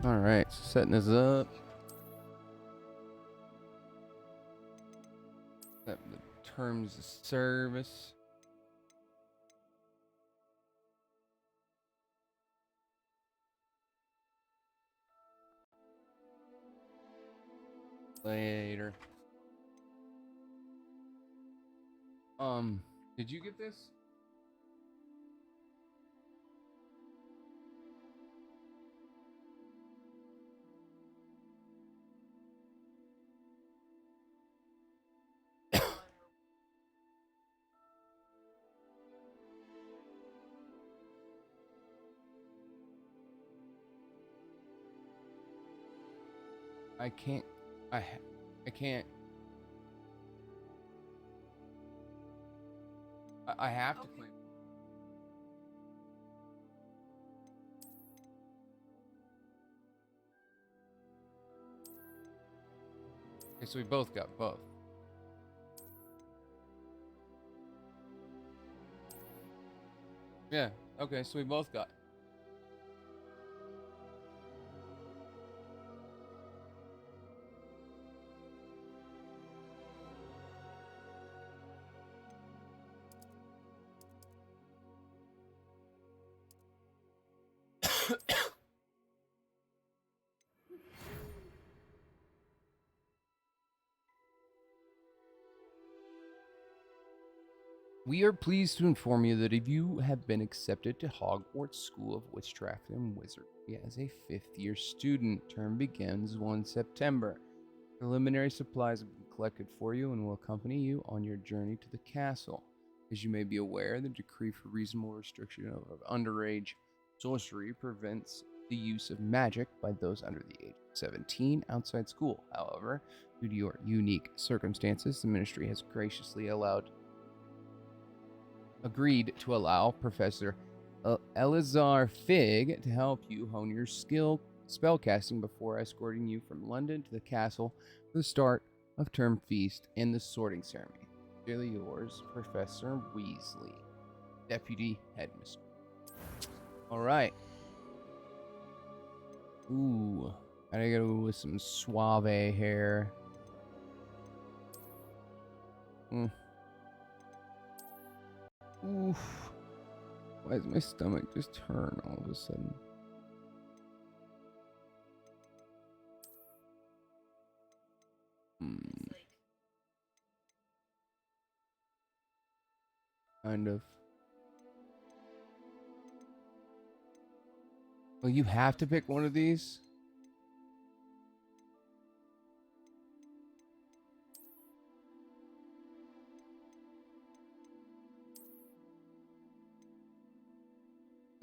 All right, so setting this up. Set the terms of service. Later. Did you get this? I can't. I can't. I have to claim. Okay, so we both got both. Yeah. Okay, so we both got. We are pleased to inform you that if you have been accepted to Hogwarts School of Witchcraft and Wizardry as a fifth-year student, term begins 1 September. Preliminary supplies have been collected for you and will accompany you on your journey to the castle. As you may be aware, the decree for reasonable restriction of underage sorcery prevents the use of magic by those under the age of 17 outside school. However, due to your unique circumstances, the ministry has graciously agreed to allow Professor Elazar Fig to help you hone your spellcasting before escorting you from London to the castle for the start of term feast and the sorting ceremony. Sincerely yours, Professor Weasley, Deputy Headmistress. All right. Ooh, gotta go with some suave hair. Oof. Why does my stomach just turn all of a sudden? Kind of. Well, you have to pick one of these?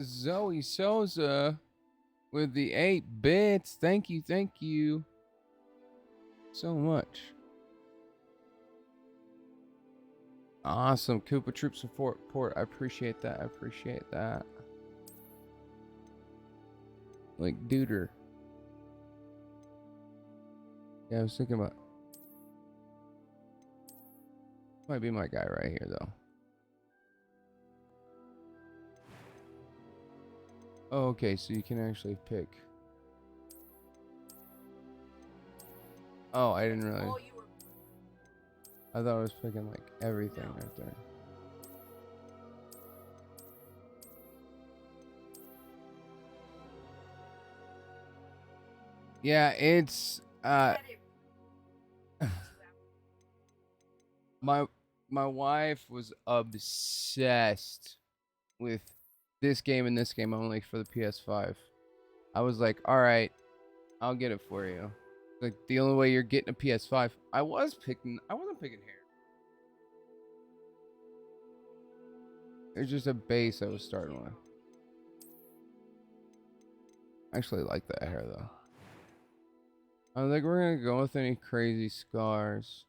Zoe Souza with the 8 bits. Thank you so much. Awesome. Koopa Troop support. I appreciate that. Like, duder. Yeah, I was thinking about. Might be my guy right here, though. Oh, okay, so you can actually pick. Oh, I didn't really. I thought I was picking like everything right there. Yeah, it's my wife was obsessed with this game and this game only for the PS5. I was like, all right, I'll get it for you. Like, the only way you're getting a PS5. I wasn't picking hair. It's just a base I was starting with. I actually like that hair though. I don't think we're gonna go with any crazy scars.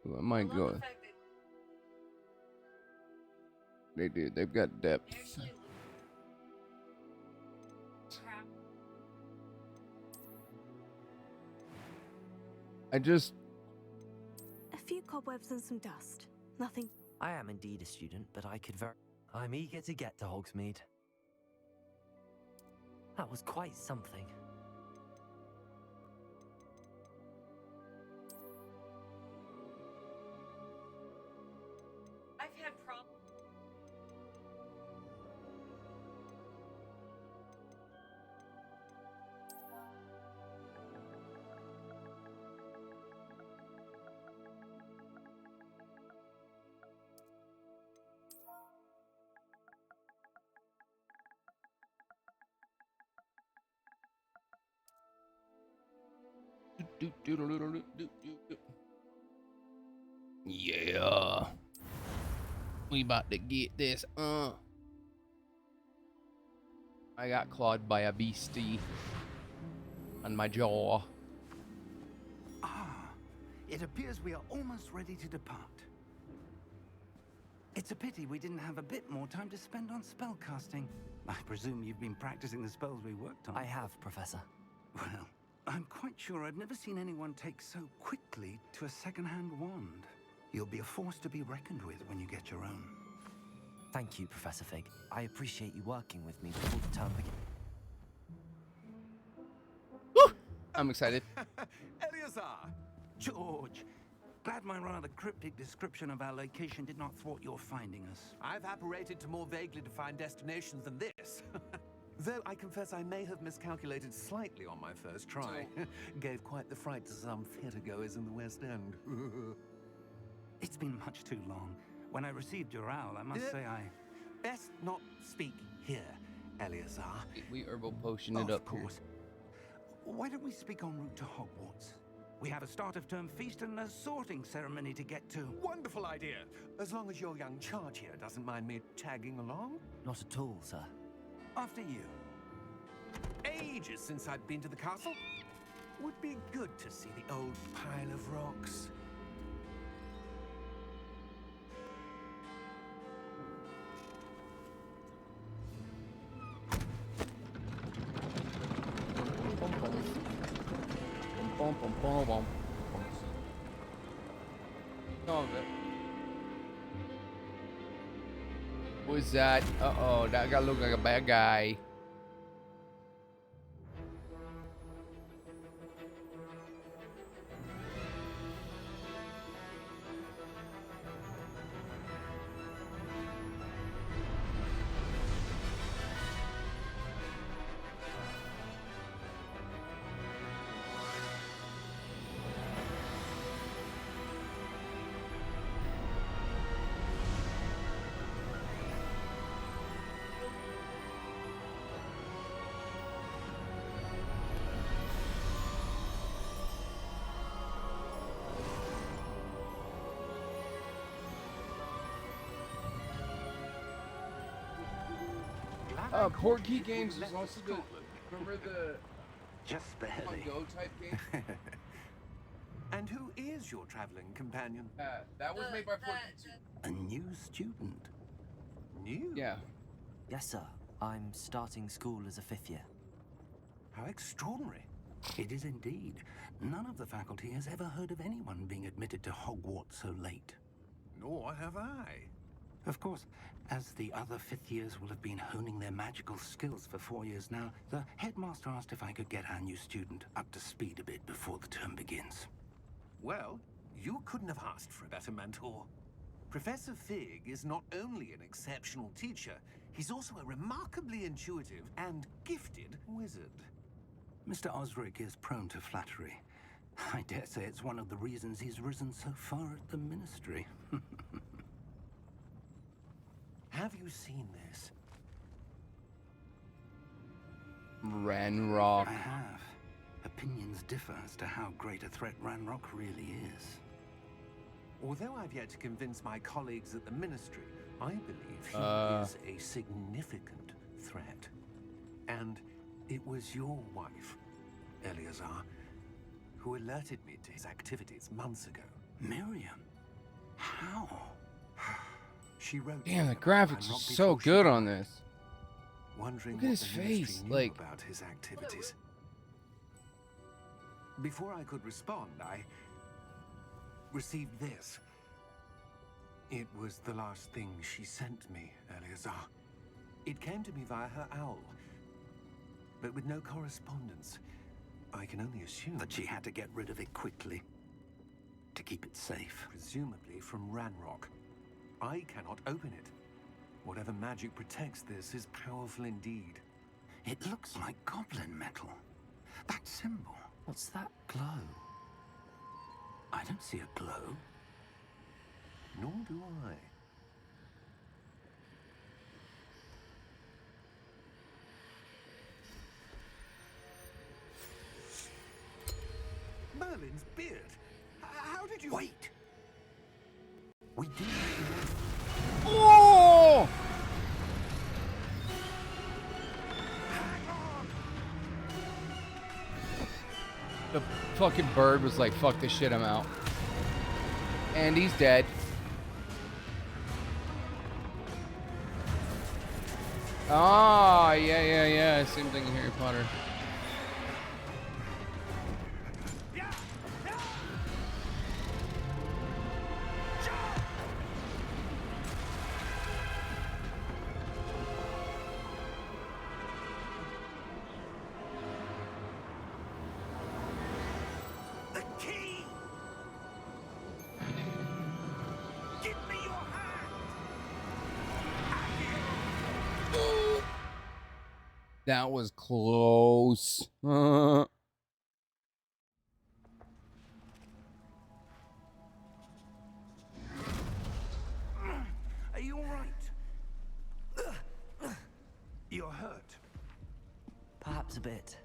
Ooh, I might go with. They do. They've got depth. I just. A few cobwebs and some dust. Nothing. I am indeed a student, but I'm eager to get to Hogsmeade. That was quite something. I've had problems. Yeah. We about to get this. I got clawed by a beastie on my jaw. Ah, it appears we are almost ready to depart. It's a pity we didn't have a bit more time to spend on spellcasting. I presume you've been practicing the spells we worked on. I have, Professor. Well, I'm quite sure I've never seen anyone take so quickly to a second-hand wand. You'll be a force to be reckoned with when you get your own. Thank you, Professor Fig. I appreciate you working with me before the term begins. I'm excited. Eleazar! George! Glad my rather cryptic description of our location did not thwart your finding us. I've apparated to more vaguely defined destinations than this. Though I confess I may have miscalculated slightly on my first try. Gave quite the fright to some theatregoers in the West End. It's been much too long. When I received your owl, I must say I... Best not speak here, Eleazar. We herbal potion it Of up here. course. Why don't we speak en route to Hogwarts? We have a start-of-term feast and a sorting ceremony to get to. Wonderful idea. As long as your young charge here doesn't mind me tagging along. Not at all, sir. After you. Ages since I'd been to the castle. Would be good to see the old pile of rocks. Bum, bum, bum, bum. Some of it. What's that? Uh-oh, that guy look like a bad guy. Portkey Games was also the, remember the Just Pokemon barely. Go type game? And who is your traveling companion? That was made by Portkey too. A new student. New? Yeah. Yes, sir. I'm starting school as a 5th year. How extraordinary. It is indeed. None of the faculty has ever heard of anyone being admitted to Hogwarts so late. Nor have I. Of course, as the other 5th years will have been honing their magical skills for 4 years now, the headmaster asked if I could get our new student up to speed a bit before the term begins. Well, you couldn't have asked for a better mentor. Professor Fig is not only an exceptional teacher, he's also a remarkably intuitive and gifted wizard. Mr. Osric is prone to flattery. I dare say it's one of the reasons he's risen so far at the Ministry. Have you seen this? Ranrock. I have. Opinions differ as to how great a threat Ranrock really is. Although I've yet to convince my colleagues at the Ministry, I believe he is a significant threat. And it was your wife, Eleazar, who alerted me to his activities months ago. Miriam? How? She wrote Damn, the to graphics are Ranrock so before she good died, on this. wondering Look at what his the Ministry face, knew like- about his activities. Before I could respond, I received this. It was the last thing she sent me, Eleazar. It came to me via her owl. but with no correspondence. I can only assume That she had to get rid of it quickly to keep it safe. presumably from Ranrock. I cannot open it. Whatever magic protects this is powerful indeed. It looks like goblin metal. That symbol. What's that glow? I don't see a glow. Nor do I. Merlin's beard. How did you... Wait! We do. Oh! The fucking bird was like, fuck this shit, I'm out. And he's dead. Ah, yeah. Same thing in Harry Potter. The key! Give me your hand! That was close. Are you all right? You're hurt. Perhaps a bit.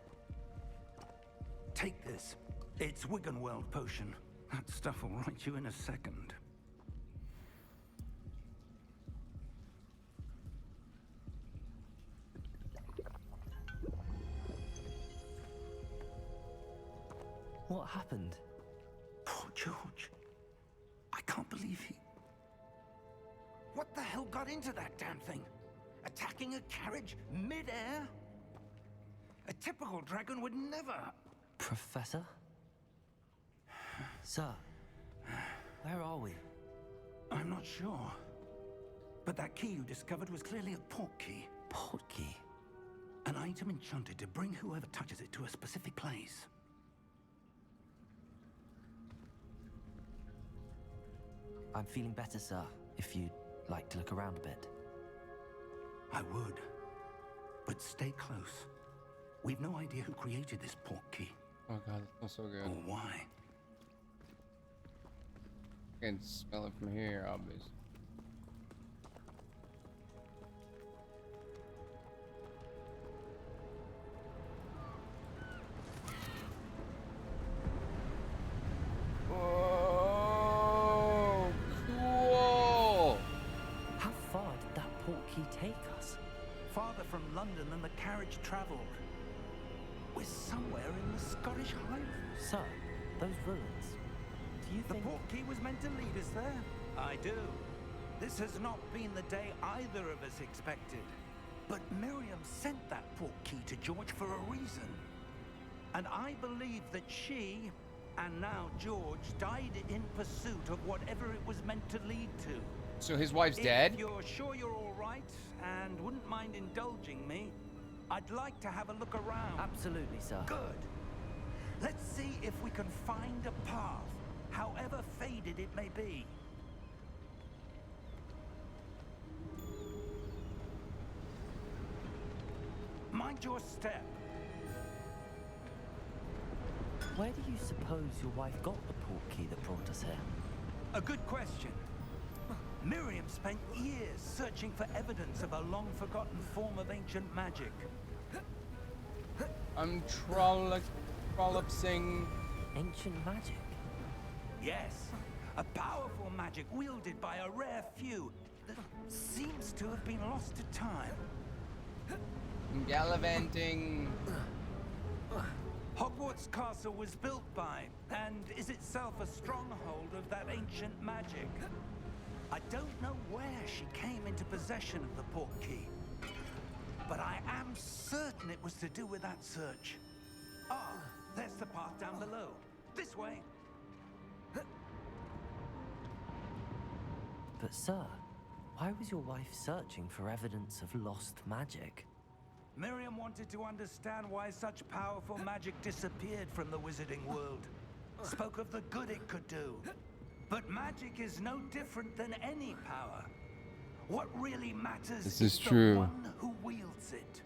Take this. It's Wiggenweld potion. That stuff will right you in a second. What happened? Poor George. I can't believe he... What the hell got into that damn thing? Attacking a carriage mid-air? A typical dragon would never... Professor? Sir, where are we? I'm not sure. But that key you discovered was clearly a port key. Portkey? An item enchanted to bring whoever touches it to a specific place. I'm feeling better, sir, if you'd like to look around a bit. I would. But stay close. We've no idea who created this port key. Oh god, that smells so good. Or why. I can smell it from here, obviously. Oh, cool! How far did that portkey take us? Farther from London than the carriage travelled. We're somewhere in the Scottish Highlands. Sir, those ruins. Do you The think... port key was meant to lead us there. I do. This has not been the day either of us expected. But Miriam sent that port key to George for a reason. And I believe that she, and now George, died in pursuit of whatever it was meant to lead to. So his wife's dead? If you're sure you're all right and wouldn't mind indulging me, I'd like to have a look around. Absolutely, sir. Good. Let's see if we can find a path, however faded it may be. Mind your step. Where do you suppose your wife got the portkey that brought us here? A good question. Miriam spent years searching for evidence of a long-forgotten form of ancient magic. I'm trollopsing. Ancient magic? Yes, a powerful magic wielded by a rare few that seems to have been lost to time. Gallivanting. Hogwarts Castle was built by, and is itself a stronghold of that ancient magic. I don't know where she came into possession of the portkey, but I am certain it was to do with that search. Ah, there's the path down below. This way. But sir, why was your wife searching for evidence of lost magic? Miriam wanted to understand why such powerful magic disappeared from the wizarding world. Spoke of the good it could do. But magic is no different than any power. What really matters This is is the true. one who wields it.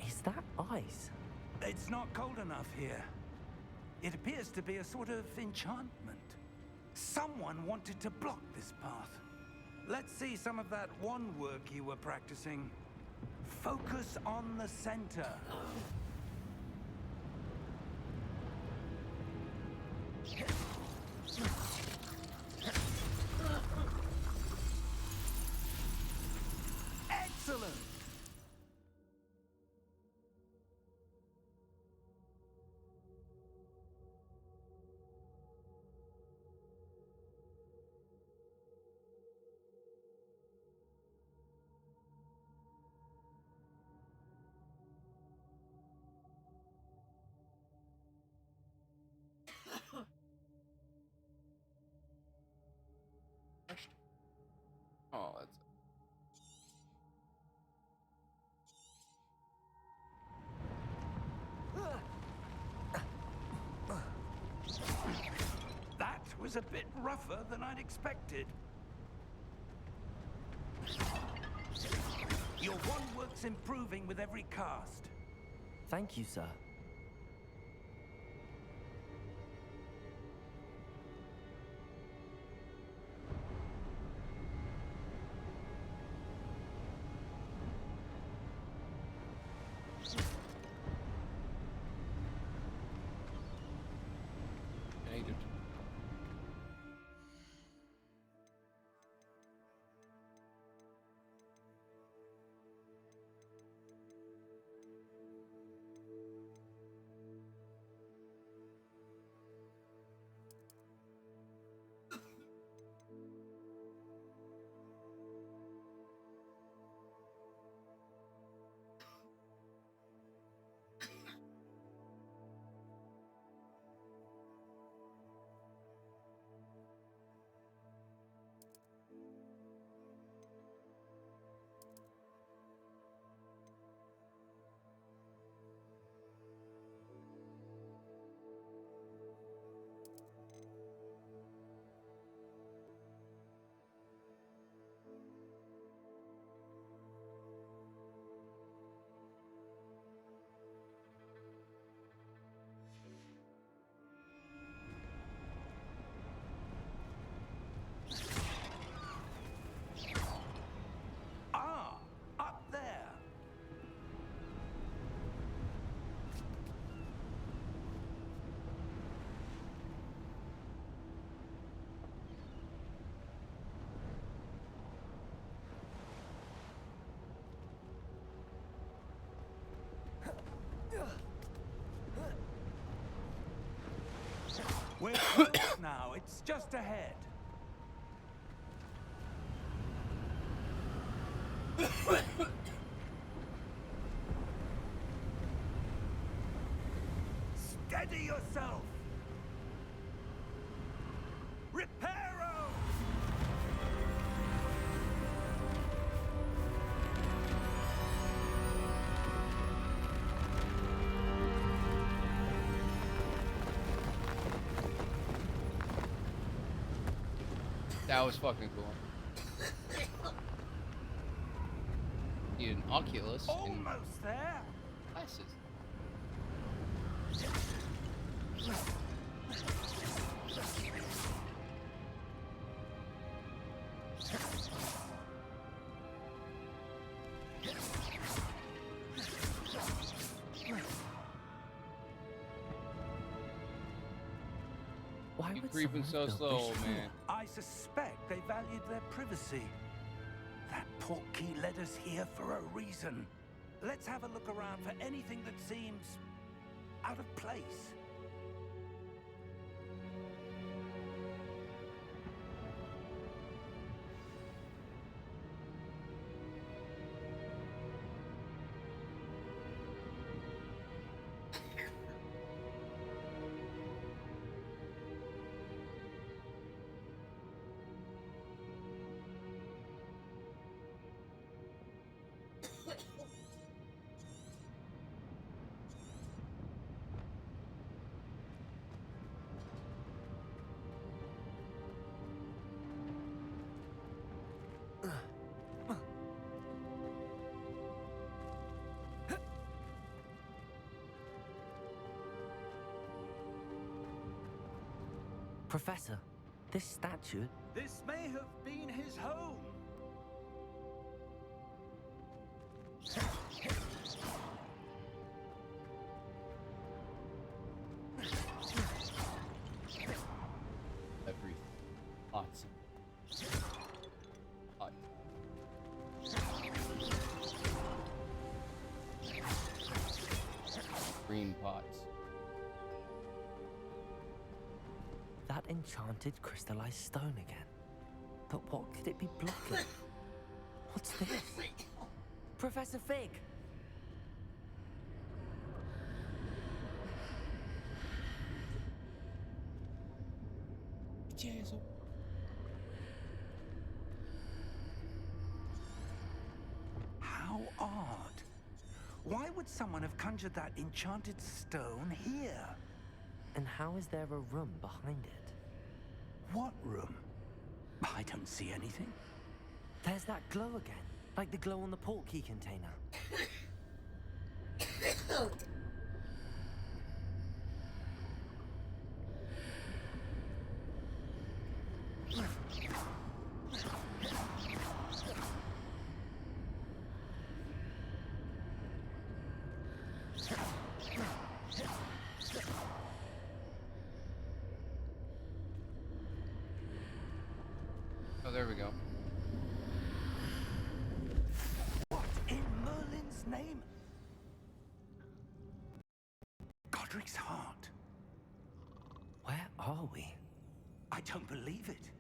Is that ice? It's not cold enough here. It appears to be a sort of enchantment. Someone wanted to block this path. Let's see some of that wand work you were practicing. Focus on the center. Excellent! Oh, that's. That was a bit rougher than I'd expected. Your wand work's improving with every cast. Thank you, sir. I need to. Ah, up there. We're close now. It's just ahead. Steady yourself. Reparo! That was fucking cool. Need an Oculus and Almost there. glasses. Why You would creeping someone so build slow, this man. I suspect they valued their privacy. That portkey led us here for a reason. Let's have a look around for anything that seems out of place. Professor, this statue... This may have been his home. Everything. Awesome. Hot. Green pots. That enchanted crystallized stone again. But what could it be blocking? What's this? Professor Fig! How odd. Why would someone have conjured that enchanted stone here? And how is there a room behind it? What room? I don't see anything. There's that glow again, like the glow on the portkey container. Oh, there we go. What in Merlin's name? Godric's heart. Where are we? I don't believe it.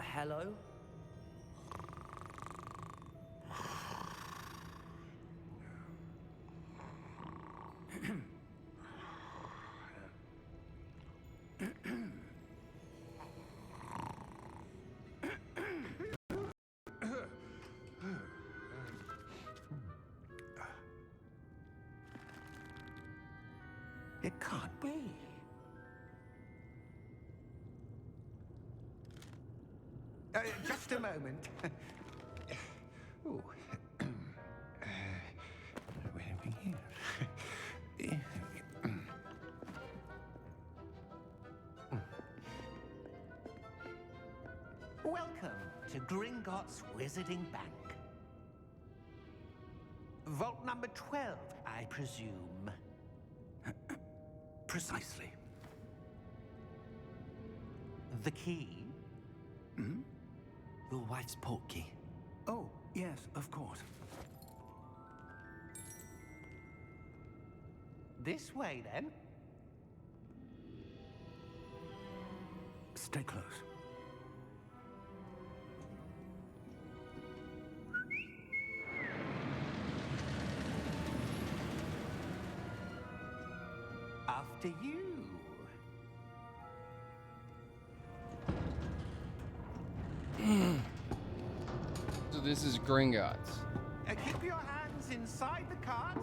Hello? It can't be. Just a moment. Oh. Where are we here? Welcome to Gringotts Wizarding Bank. Vault number 12, I presume. Precisely. The key? Hmm? Your wife's portkey. Oh, yes, of course. This way, then. Stay close. After you. So this is Gringotts. Keep your hands inside the cards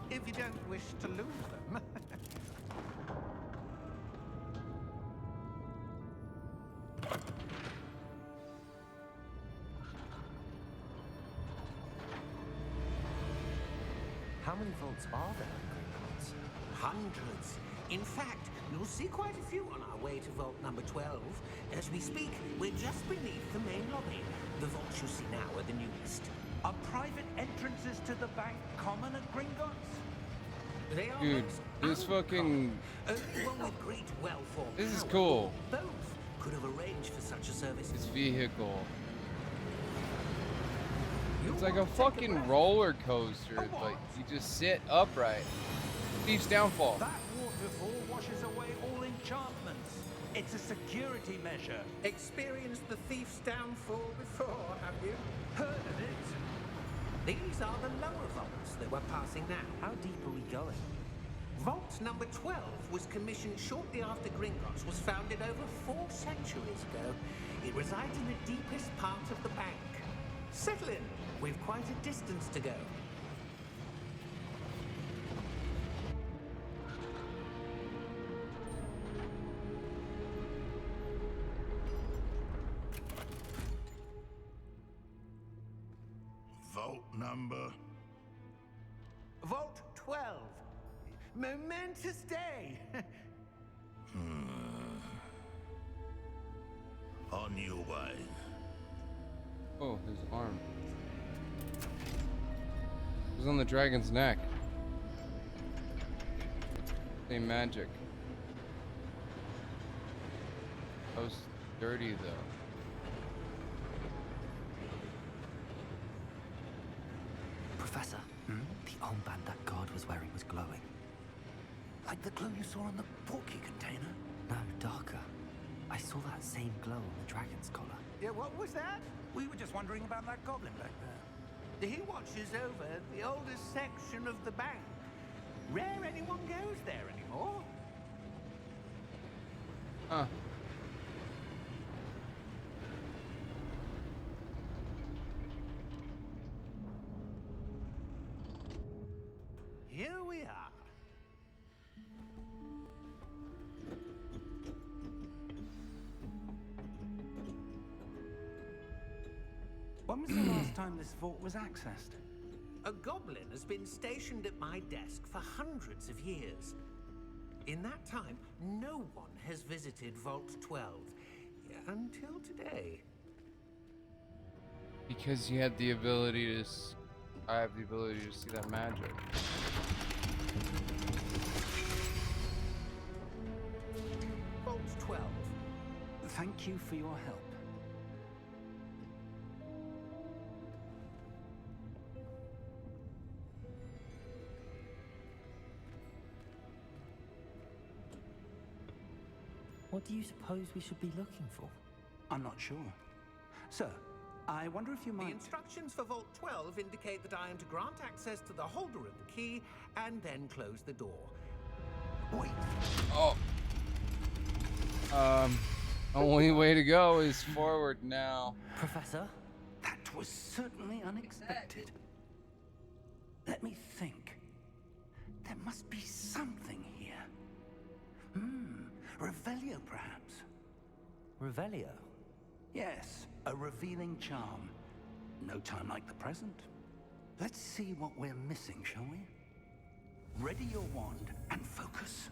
if you don't wish to lose them. How many vaults are there in Gringotts? Hundreds. In fact, you'll see quite a few on our way to vault number 12. As we speak, we're just beneath the main lobby. The vaults you see now are the newest. Are private entrances to the bank common at Gringotts? They are Dude, most this fucking... uncommon. Only one with great well-formed This is power, cool. or both could have arranged for such a service. This vehicle. You It's like a want to take fucking breath? roller coaster. Like, you just sit upright. Thief's Downfall. That waterfall washes away all enchantments. It's a security measure. Experienced the thief's downfall before, have you? Heard of it? These are the lower vaults that we're passing now. How deep are we going? Vault number 12 was commissioned shortly after Gringotts was founded over 4 centuries ago. It resides in the deepest part of the bank. Settle in. We've quite a distance to go. Vault number. Vault 12. Momentous day. On your way. Oh, his arm. It was on the dragon's neck. Same magic. That was dirty though. Professor, the armband that guard was wearing was glowing. Like the glow you saw on the portkey container? No, darker. I saw that same glow on the dragon's collar. Yeah, what was that? We were just wondering about that goblin back there. He watches over the oldest section of the bank. Rare anyone goes there anymore. Huh. Here we are. When was the last time this vault was accessed? A goblin has been stationed at my desk for hundreds of years. In that time, no one has visited Vault 12 until today. Because you had the ability to... I have the ability to see that magic. Vault 12. Thank you for your help. What do you suppose we should be looking for? I'm not sure. Sir, I wonder if you The might... instructions for Vault 12 indicate that I am to grant access to the holder of the key and then close the door. Wait, Oh. Only way to go is forward now. Professor? that was certainly unexpected. Let me think. There must be something here. Revelio, perhaps? Revelio? Yes, a revealing charm. No time like the present. Let's see what we're missing, shall we? Ready your wand and focus.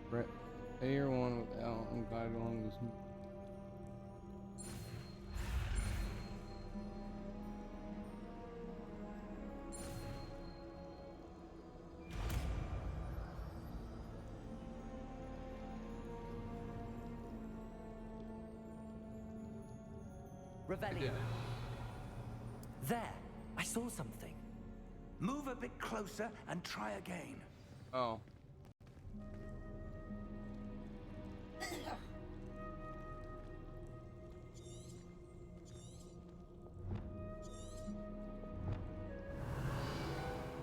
Brett, Air one without and guide along this. Revelio. There! I saw something. Move a bit closer and try again. Oh.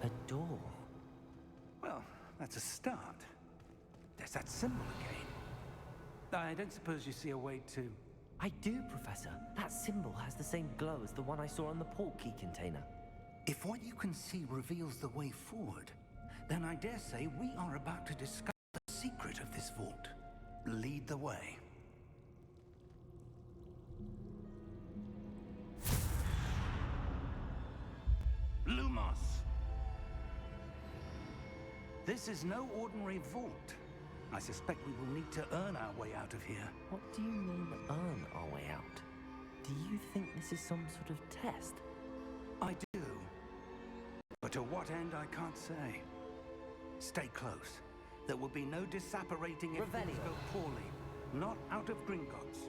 A door. Well, that's a start. There's that symbol again. I don't suppose you see a way to... I do, Professor. That symbol has the same glow as the one I saw on the portkey container. If what you can see reveals the way forward, then I dare say we are about to discover the secret of this vault. Lead the way. Lumos! This is no ordinary vault. I suspect we will need to earn our way out of here. What do you mean, earn our way out? Do Do you think this is some sort of test? I do. But to what end, I can't say. Stay close. There will be no disapparating if things Revelio. go poorly. Not out of Gringotts.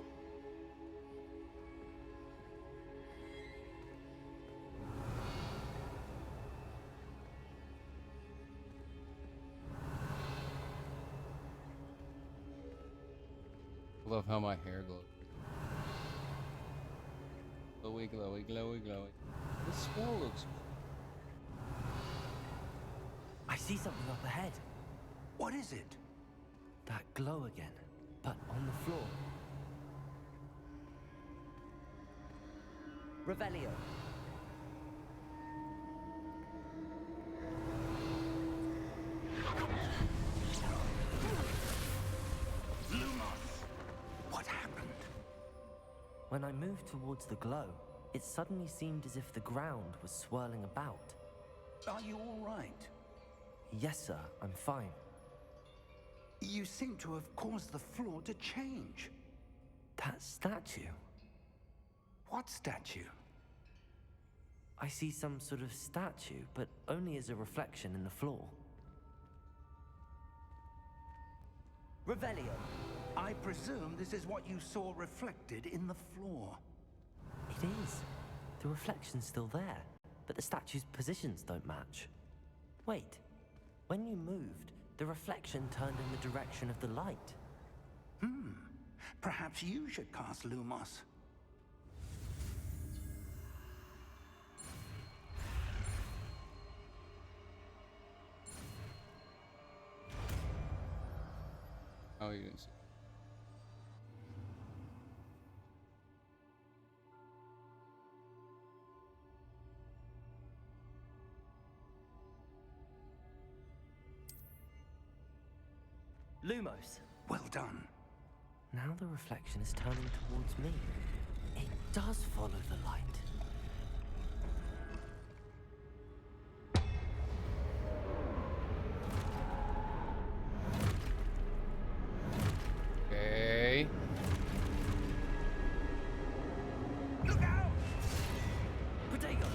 Love how my hair glows. Glowy, glowy, glowy, glowy. The spell looks. I see something up ahead. What is it? That glow again, but on the floor. Revelio. What happened? When I moved towards the glow, it suddenly seemed as if the ground was swirling about. Are you all right? Yes, sir, I'm fine. You seem to have caused the floor to change. That statue. What statue? I see some sort of statue, but only as a reflection in the floor. Revelio. I presume this is what you saw reflected in the floor. It is. The reflection's still there, but the statue's positions don't match. Wait. When you moved, the reflection turned in the direction of the light. Perhaps you should cast Lumos. Oh, you didn't see. Lumos. Well done. Now the reflection is turning towards me. It does follow the light. Okay. Look out! Protego!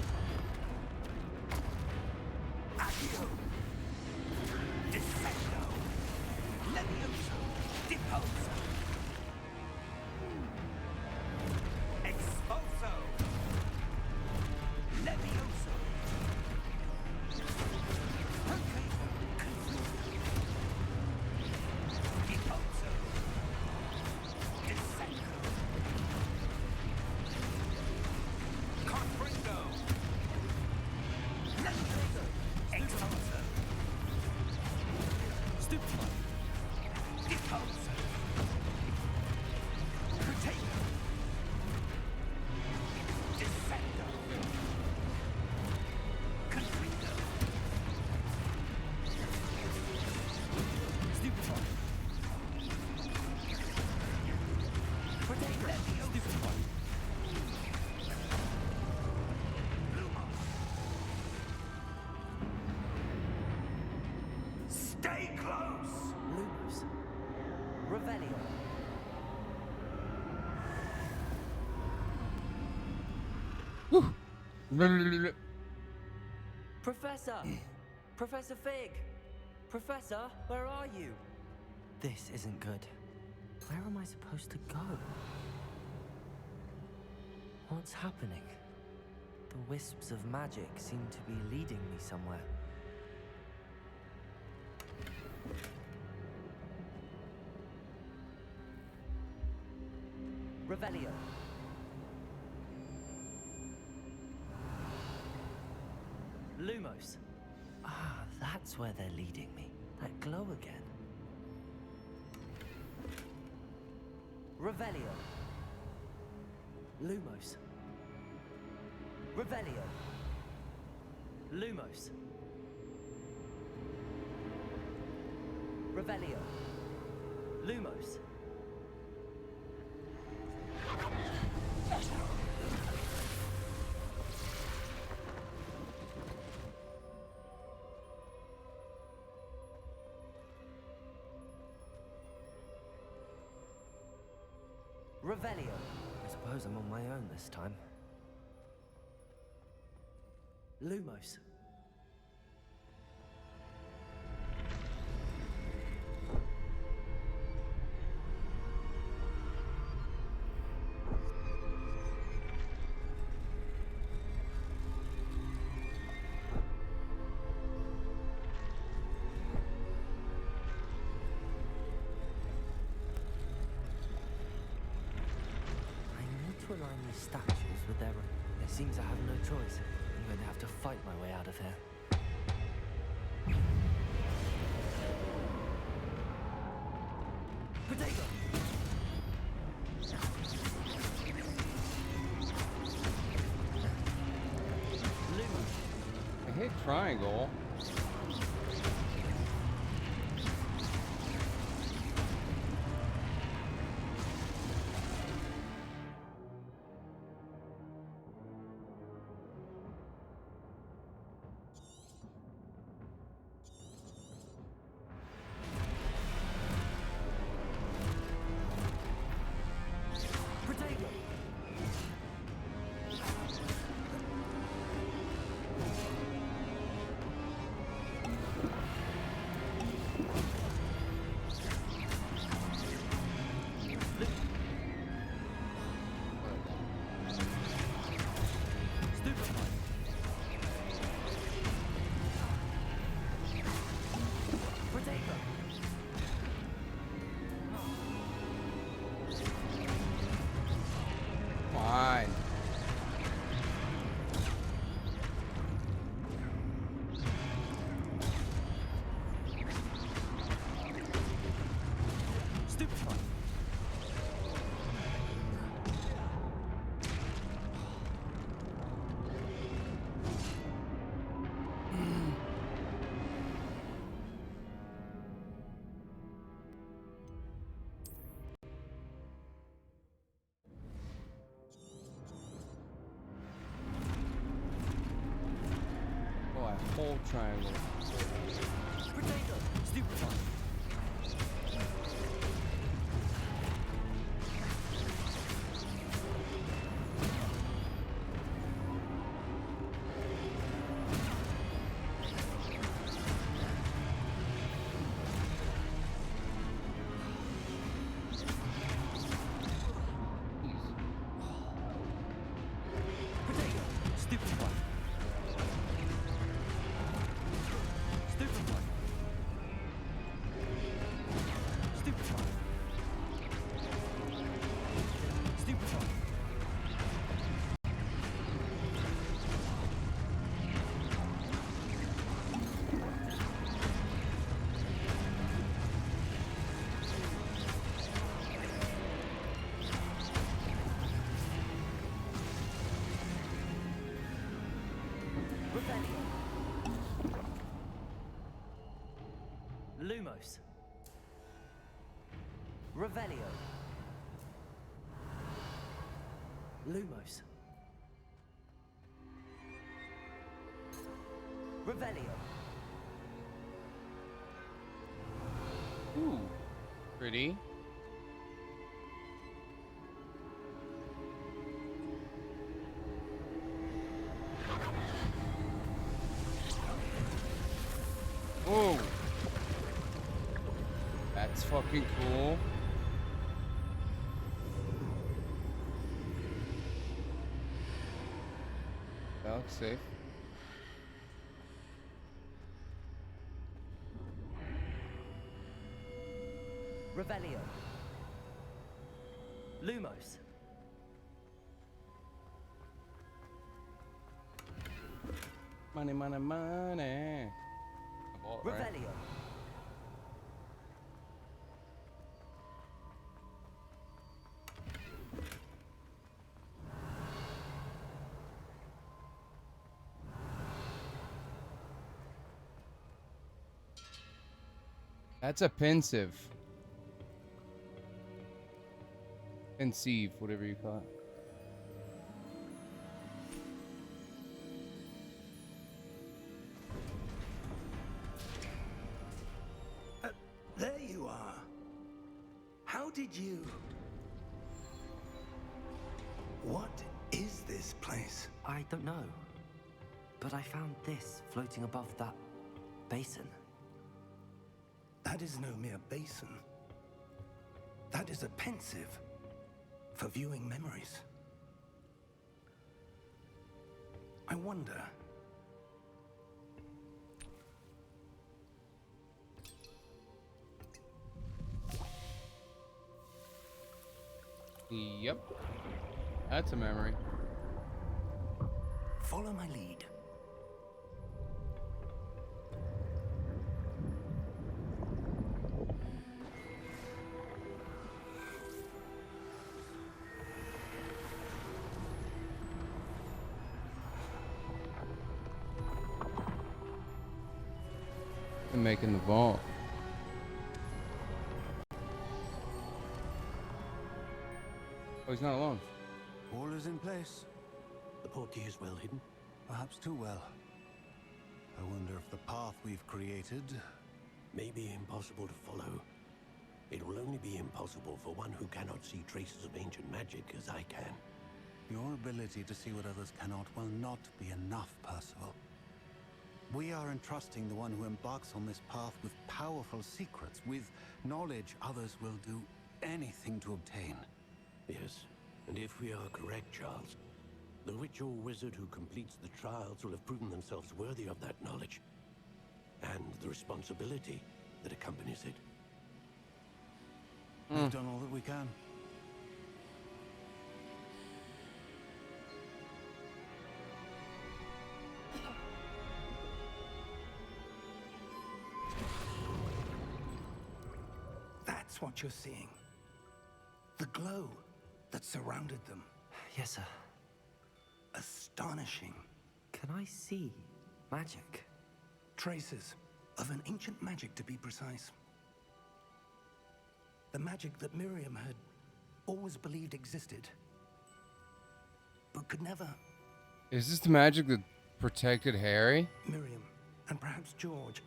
Accio! Defendo! Levioso! Deposo! Expulso! Levioso! Confuso! Deposo! Descendo! Confringo! Levioso! Expulso! Stupefy! Deposo! Protego! Descendo! Confringo! Stupefy! Protego! Stupefy! Stay close! Lumos. Revelio. Professor! Professor Fig! Professor, where are you? This isn't good. Where am I supposed to go? What's happening? The wisps of magic seem to be leading me somewhere. Revelio. Lumos. Ah, that's where they're leading me. That glow again. Revelio. Lumos. Revelio. Lumos. Revelio. Lumos. Revelio. There's suppose I'm on my own this time. Lumos. To align these statues with their... It seems I have no choice. I'm going to have to fight my way out of here. Potato! I hit triangle. Fine. Stupefy! Oh, I hold triangle. Potato! Stupefy! Potato! Stupefy! Stupefy! Stupefy! Stupefy! Rebellion! Lumos. Revelio. Lumos. Revelio. Ooh, pretty. Whoa. That's fucking cool. That looks safe. Revelio. Lumos. Money, money, money. Ball, right? Revelio. That's a pensive. Conceive, whatever you call it. There you are. How did you... What is this place? I don't know. But I found this floating above that basin. That is no mere basin. That is a pensive for viewing memories. I wonder. Yep. That's a memory. Follow my lead. I'm making the vault. Oh, he's not alone. All is in place. The portkey is well hidden. Perhaps too well. I wonder if the path we've created... May be impossible to follow. It will only be impossible for one who cannot see traces of ancient magic as I can. Your ability to see what others cannot will not be enough, Percival. We are entrusting the one who embarks on this path with powerful secrets, with knowledge others will do anything to obtain. Yes, and if we are correct, Charles, the witch or wizard who completes the trials will have proven themselves worthy of that knowledge, and the responsibility that accompanies it. We've done all that we can. That's what you're seeing. The glow that surrounded them. Yes, sir. Astonishing. Can I see magic? Traces of an ancient magic, to be precise. The magic that Miriam had always believed existed, but could never. Is this the magic that protected Harry? Miriam, and perhaps George,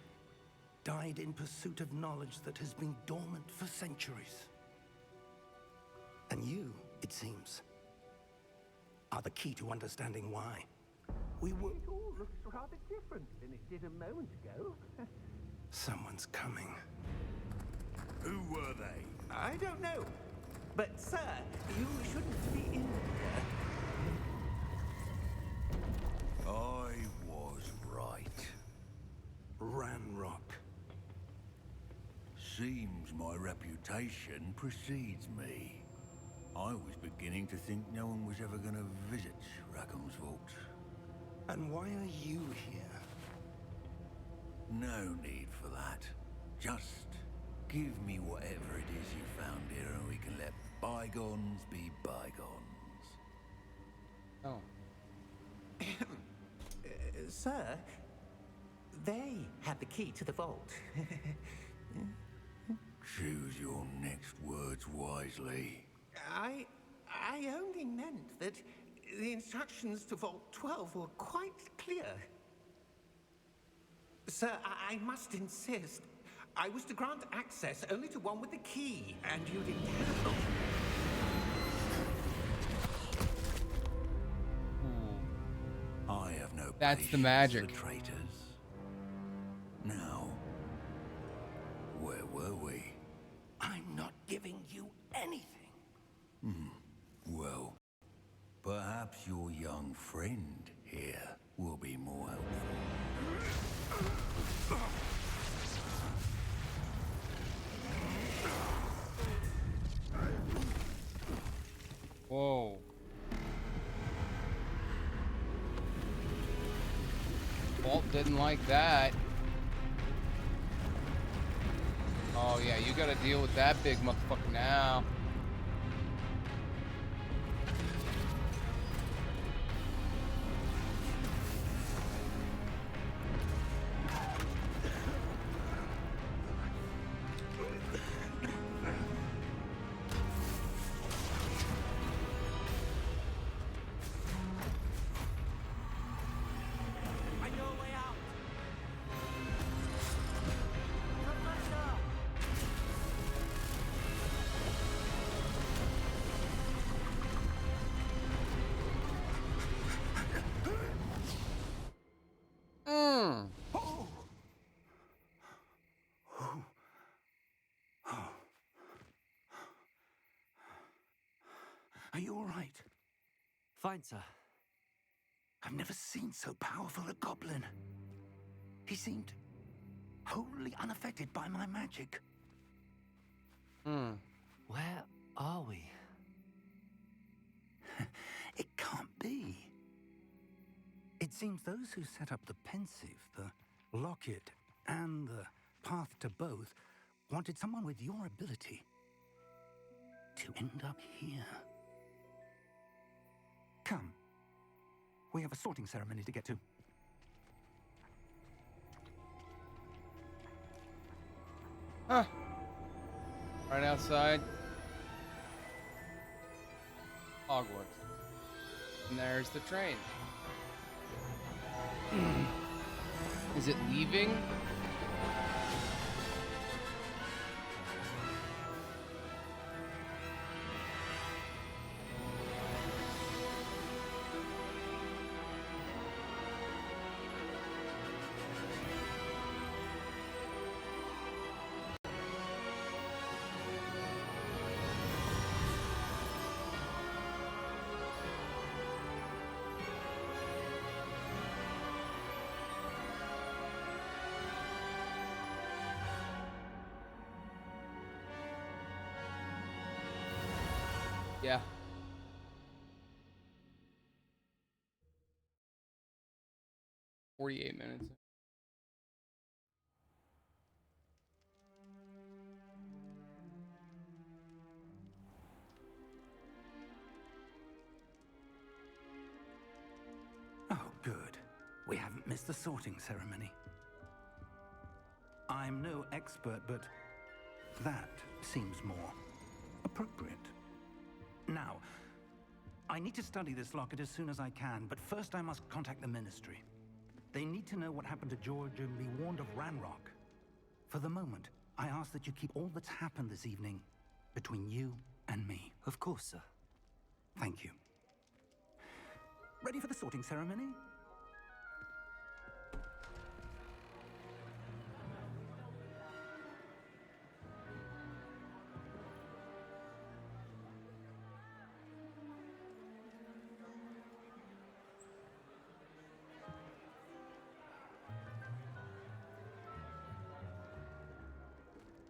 died in pursuit of knowledge that has been dormant for centuries. And you, it seems, are the key to understanding why. We were... It all looks rather different than it did a moment ago. Someone's coming. Who were they? I don't know. But, sir, you shouldn't be in here. I was right. Ranrock. Seems my reputation precedes me. I was beginning to think no one was ever going to visit Rackham's vault. And why are you here? No need for that. Just give me whatever it is you found here and we can let bygones be bygones. Oh. Sir, they had the key to the vault. Choose your next words wisely. I only meant that the instructions to Vault 12 were quite clear. Sir, I must insist. I was to grant access only to one with the key, and you didn't have. I have no That's the patience magic. for traitors. Now, where were we? I'm not giving you anything. Well, perhaps your young friend here will be more helpful. Whoa. Walt didn't like that. Oh yeah, you gotta deal with that big motherfucker now. I know a way out. Professor! Fine, sir. I've never seen so powerful a goblin. He seemed wholly unaffected by my magic. Where are we? It can't be. It seems those who set up the Pensive, the Locket, and the Path to Both wanted someone with your ability to end up here. Come. We have a sorting ceremony to get to. Huh. Right outside Hogwarts. And there's the train. Is it leaving? Yeah. "48 minutes. Oh, good. We haven't missed the sorting ceremony. I'm no expert, but that seems more appropriate. Now, I need to study this locket as soon as I can, but first I must contact the Ministry. They need to know what happened to George and be warned of Ranrock. For the moment, I ask that you keep all that's happened this evening between you and me. Of course, sir. Thank you. Ready for the sorting ceremony?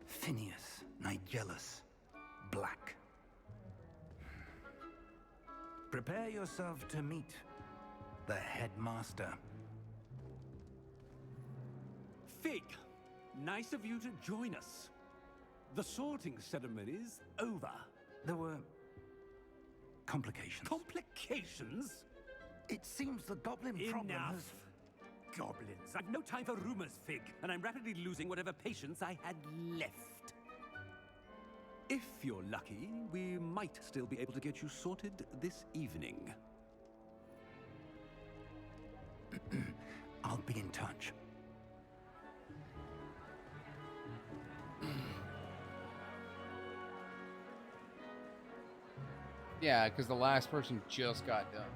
Phineas Nigellus Black. Prepare yourself to meet the headmaster. Fig, nice of you to join us. The sorting ceremony's over. There were complications. Complications? It seems the goblin problem Enough. has... Goblins. I've no time for rumors, Fig, and I'm rapidly losing whatever patience I had left. If you're lucky, we might still be able to get you sorted this evening. I'll be in touch. Yeah, because the last person just got done.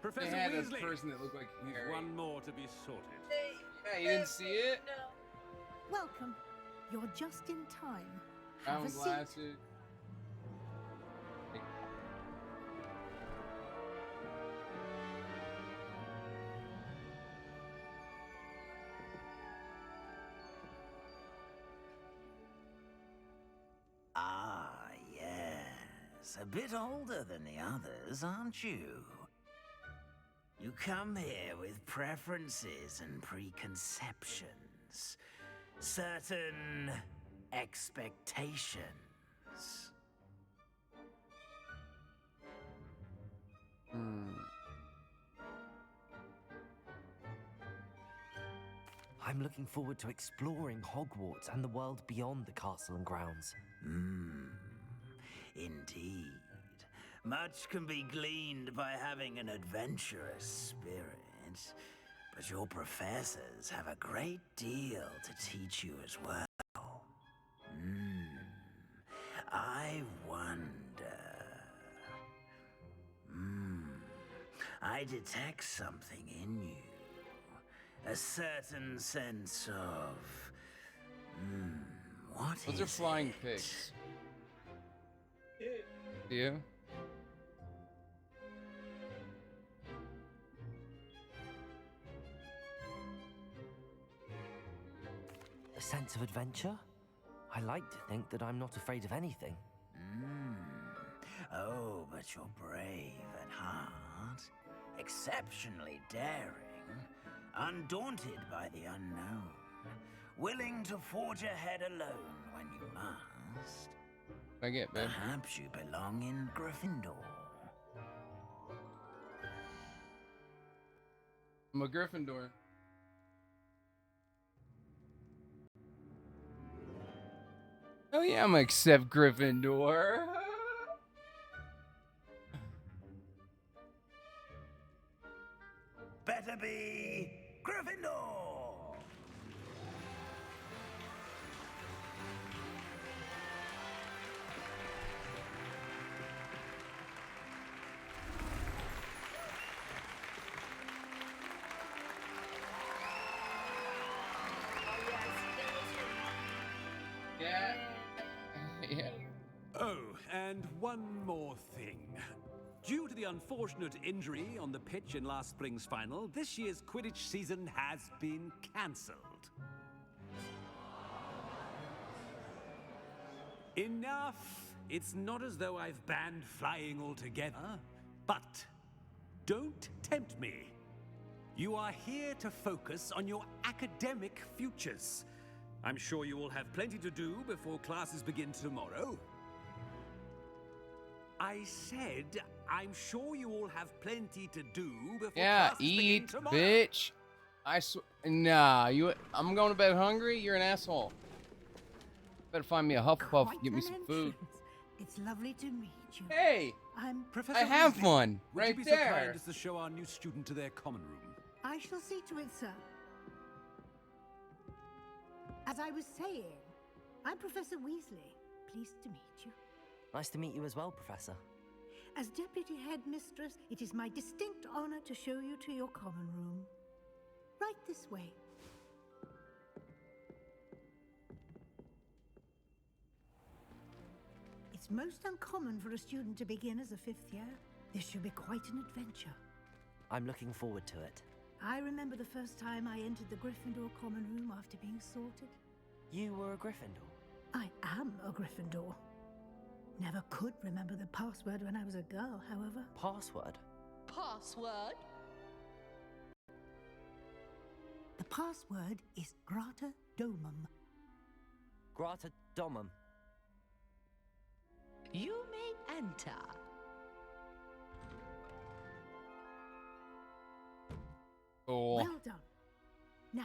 Professor They had a Weasley, person that looked like Harry. one more to be sorted. Yeah, you didn't see it? Welcome. You're just in time. Have Brown a seat. glasses. Ah, yes. A bit older than the others, aren't you? You come here with preferences and preconceptions. Certain expectations. I'm looking forward to exploring Hogwarts and the world beyond the castle and grounds. Indeed. Much can be gleaned by having an adventurous spirit, but your professors have a great deal to teach you as well. I wonder... I detect something in you. A certain sense of... What Those are is flying it? pigs. Yeah. A sense of adventure? I like to think that I'm not afraid of anything. Oh, but you're brave at heart, exceptionally daring, undaunted by the unknown, willing to forge ahead alone when you must. What I get, babe? Perhaps you belong in Gryffindor. I'm a Gryffindor. Oh yeah, I'm gonna accept Gryffindor. Better be Gryffindor! Yeah. Yeah. Oh, and one more thing. Due to the unfortunate injury on the pitch in last spring's final, this year's Quidditch season has been cancelled. Enough! It's not as though I've banned flying altogether, but don't tempt me. You are here to focus on your academic futures. I'm sure you will have plenty to do before classes begin tomorrow. I said, I'm sure you all have plenty to do before classes begin Eat, tomorrow. bitch. Nah, I'm going to bed hungry. You're an asshole. Better find me a Hufflepuff and get me some food. It's lovely to meet you. Hey, I'm Professor I have Weasley, one would right you be so kind there. as to show our new student to their common room? I shall see to it, sir. As I was saying, I'm Professor Weasley. Pleased to meet you. Nice to meet you as well, Professor. As Deputy Headmistress, it is my distinct honor to show you to your common room. Right this way. It's most uncommon for a student to begin as a fifth year. This should be quite an adventure. I'm looking forward to it. I remember the first time I entered the Gryffindor common room after being sorted. You were a Gryffindor? I am a Gryffindor. Never could remember the password when I was a girl, however. Password? Password? The password is Grata Domum. Grata Domum. You may enter. Cool. Well done. Now,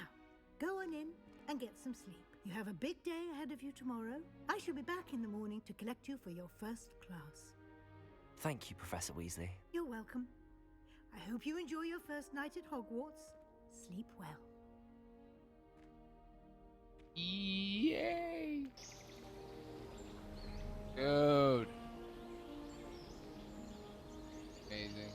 go on in and get some sleep. You have a big day ahead of you tomorrow. I shall be back in the morning to collect you for your first class. Thank you, Professor Weasley. You're welcome. I hope you enjoy your first night at Hogwarts. Sleep well. Yay! Dude. Amazing.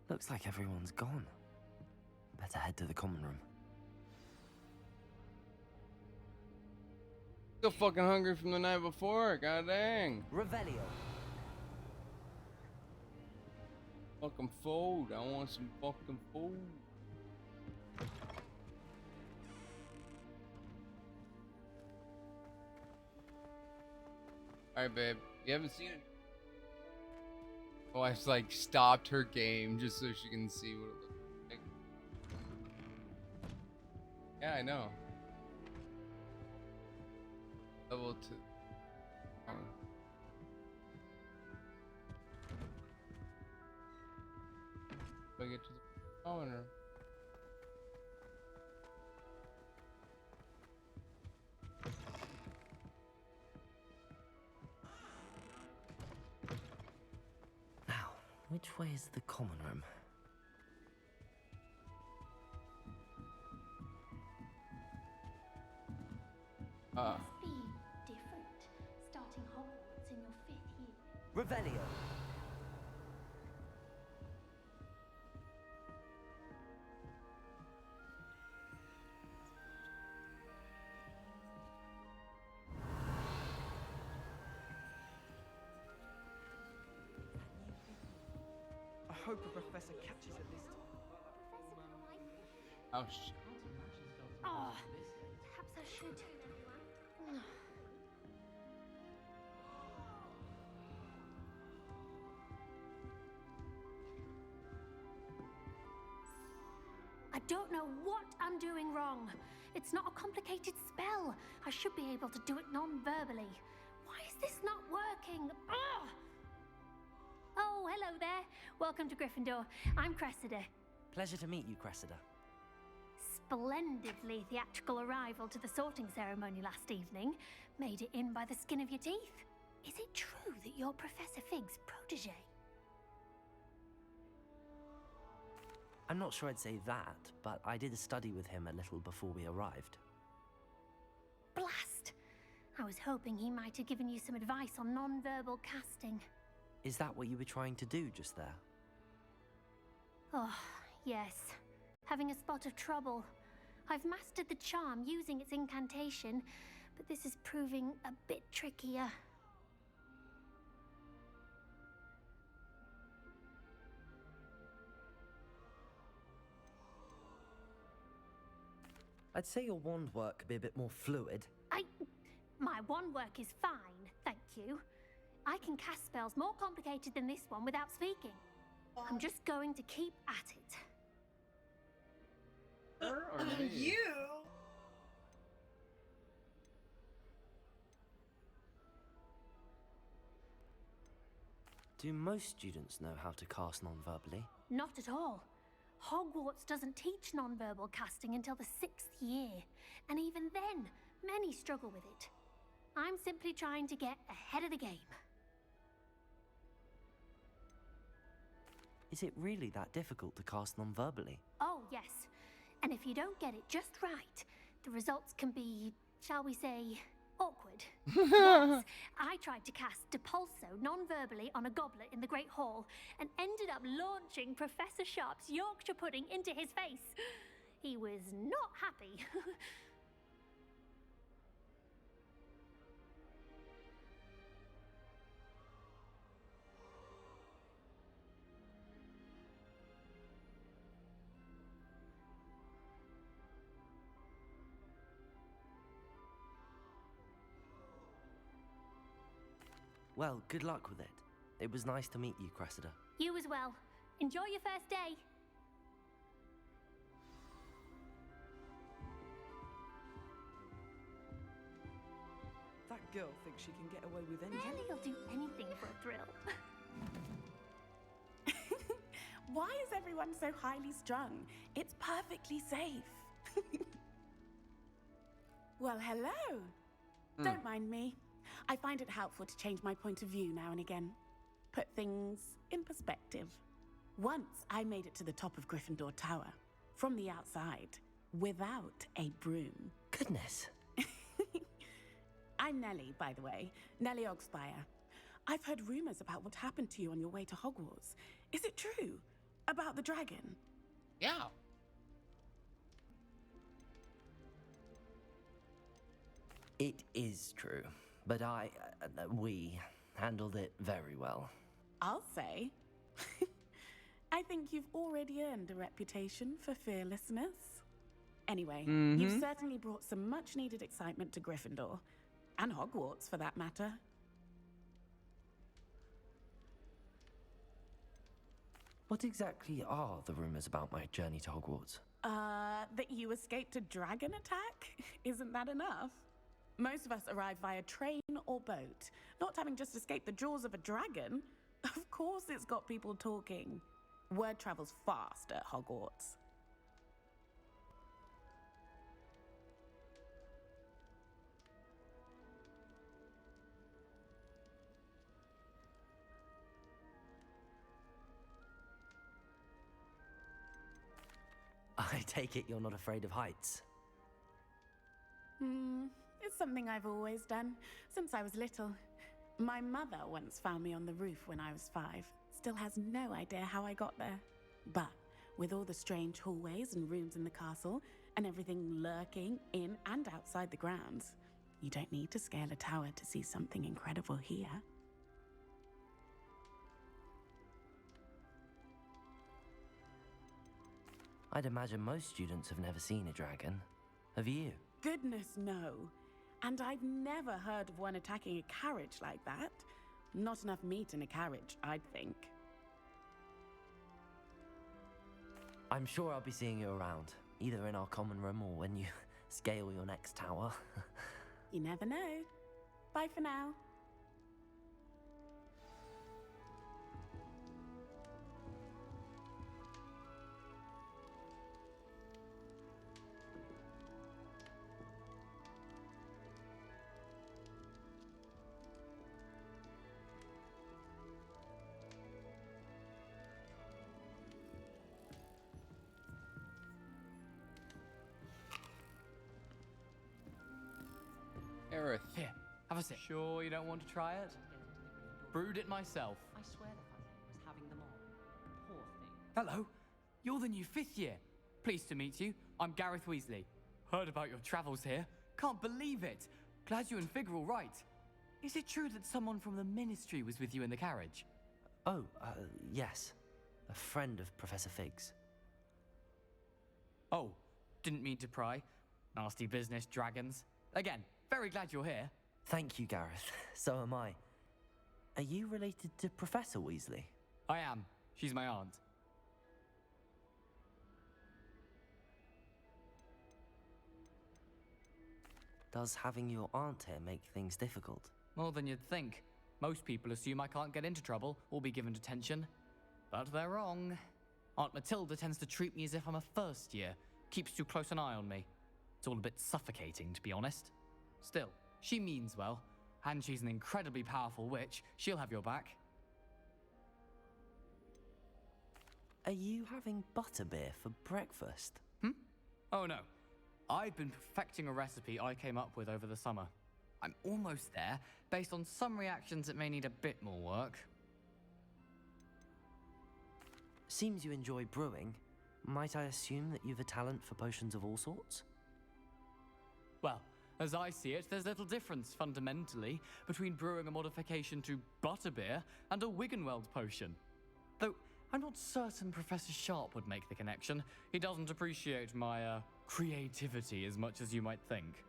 Looks like everyone's gone. Better head to the common room. Still fucking hungry from the night before. God dang. Revelio. Fucking food. I want some fucking food. Alright, babe. You haven't seen it. My wife's like stopped her game just so she can see what it looks like. Yeah, I know. Level 2. Oh. Do I get to the corner? Now, which way is the common room? Must be different, starting Hogwarts in your 5th year. Revelio. hope a professor catches it this time. Oh, shit. Oh, perhaps I should. I don't know what I'm doing wrong. It's not a complicated spell. I should be able to do it non-verbally. Why is this not working? Ugh! Oh, hello there. Welcome to Gryffindor. I'm Cressida. Pleasure to meet you, Cressida. Splendidly theatrical arrival to the sorting ceremony last evening. Made it in by the skin of your teeth. Is it true that you're Professor Fig's protege? I'm not sure I'd say that, but I did study with him a little before we arrived. Blast! I was hoping he might have given you some advice on non-verbal casting. Is that what you were trying to do just there? Oh, yes. Having a spot of trouble. I've mastered the charm using its incantation, but this is proving a bit trickier. I'd say your wand work could be a bit more fluid. My wand work is fine, thank you. I can cast spells more complicated than this one without speaking. I'm just going to keep at it. You? Do most students know how to cast non-verbally? Not at all. Hogwarts doesn't teach non-verbal casting until the 6th year, and even then, many struggle with it. I'm simply trying to get ahead of the game. Is it really that difficult to cast non-verbally? Oh, yes. And if you don't get it just right, the results can be, shall we say, awkward. Once, I tried to cast Depulso non-verbally on a goblet in the Great Hall and ended up launching Professor Sharp's Yorkshire pudding into his face. He was not happy. Well, good luck with it. It was nice to meet you, Cressida. You as well. Enjoy your first day. That girl thinks she can get away with anything. Nelly'll do anything for a thrill. Why is everyone so highly strung? It's perfectly safe. Well, hello. Don't mind me. I find it helpful to change my point of view now and again. Put things in perspective. Once I made it to the top of Gryffindor Tower, from the outside, without a broom. Goodness. I'm Nelly, by the way. Nelly Ogspire. I've heard rumors about what happened to you on your way to Hogwarts. Is it true? About the dragon? Yeah. It is true, but we handled it very well. I'll say. I think you've already earned a reputation for fearlessness. Anyway, you've certainly brought some much-needed excitement to Gryffindor. And Hogwarts, for that matter. What exactly are the rumors about my journey to Hogwarts? That you escaped a dragon attack? Isn't that enough? Most of us arrive via train or boat, not having just escaped the jaws of a dragon. Of course it's got people talking. Word travels fast at Hogwarts. I take it you're not afraid of heights. It's something I've always done, since I was little. My mother once found me on the roof when I was 5. Still has no idea how I got there. But with all the strange hallways and rooms in the castle, and everything lurking in and outside the grounds, you don't need to scale a tower to see something incredible here. I'd imagine most students have never seen a dragon. Have you? Goodness, no. And I've never heard of one attacking a carriage like that. Not enough meat in a carriage, I'd think. I'm sure I'll be seeing you around, either in our common room or when you scale your next tower. You never know. Bye for now. Aerith. Here, have a sip. Sure you don't want to try it? Brewed it myself. I swear the Fuzzy was having them on. Poor thing. Hello, you're the new 5th year. Pleased to meet you. I'm Gareth Weasley. Heard about your travels here. Can't believe it. Glad you and Fig are all right. Is it true that someone from the Ministry was with you in the carriage? Oh, yes. A friend of Professor Fig's. Oh, didn't mean to pry. Nasty business, dragons. Again, very glad you're here. Thank you, Gareth. So am I. Are you related to Professor Weasley? I am. She's my aunt. Does having your aunt here make things difficult? More than you'd think. Most people assume I can't get into trouble or be given detention. But they're wrong. Aunt Matilda tends to treat me as if I'm a first year. Keeps too close an eye on me. It's all a bit suffocating, to be honest. Still, she means well. And she's an incredibly powerful witch. She'll have your back. Are you having butterbeer for breakfast? Oh no. I've been perfecting a recipe I came up with over the summer. I'm almost there, based on some reactions that may need a bit more work. Seems you enjoy brewing. Might I assume that you've a talent for potions of all sorts? Well, as I see it, there's little difference, fundamentally, between brewing a modification to butterbeer and a Wiggenweld potion. Though, I'm not certain Professor Sharp would make the connection. He doesn't appreciate my, creativity as much as you might think.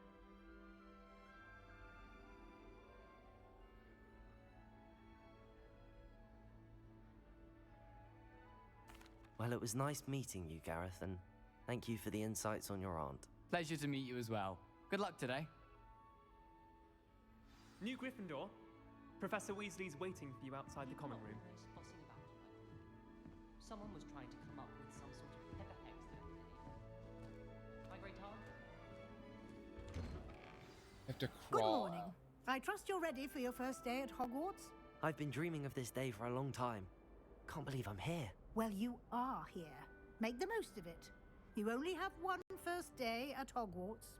Well, it was nice meeting you, Gareth, and thank you for the insights on your aunt. Pleasure to meet you as well. Good luck today. New Gryffindor. Professor Weasley's waiting for you outside the common room. Someone was trying to come up with some sort of pepper hex there. My great aunt? Have to Good crawl. morning. I trust you're ready for your first day at Hogwarts? I've been dreaming of this day for a long time. Can't believe I'm here. Well, you are here. Make the most of it. You only have one first day at Hogwarts.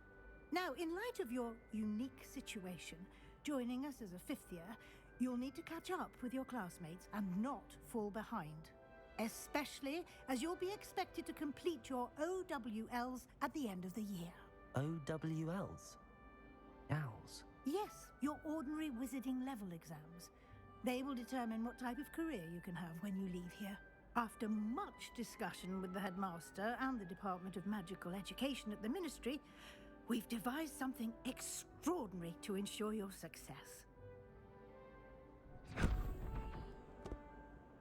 Now, in light of your unique situation, joining us as a 5th year, you'll need to catch up with your classmates and not fall behind. Especially as you'll be expected to complete your OWLs at the end of the year. OWLs? Owls? Yes, your ordinary wizarding level exams. They will determine what type of career you can have when you leave here. After much discussion with the headmaster and the Department of Magical Education at the Ministry, we've devised something extraordinary to ensure your success.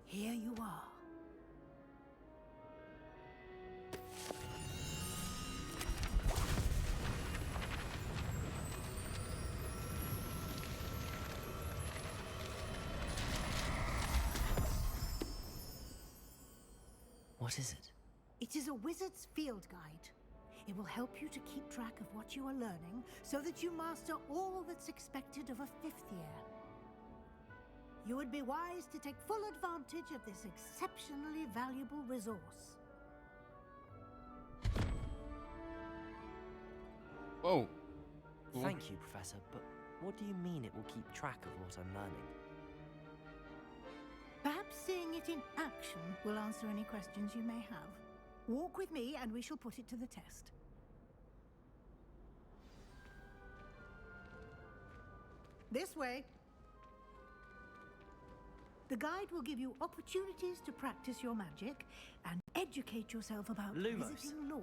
Here you are. What is it? It is a wizard's field guide. It will help you to keep track of what you are learning so that you master all that's expected of a 5th year. You would be wise to take full advantage of this exceptionally valuable resource. Whoa. Thank you, Professor, but what do you mean it will keep track of what I'm learning? Perhaps seeing it in action will answer any questions you may have. Walk with me and we shall put it to the test. This way. The guide will give you opportunities to practice your magic and educate yourself about Lumos. visiting law.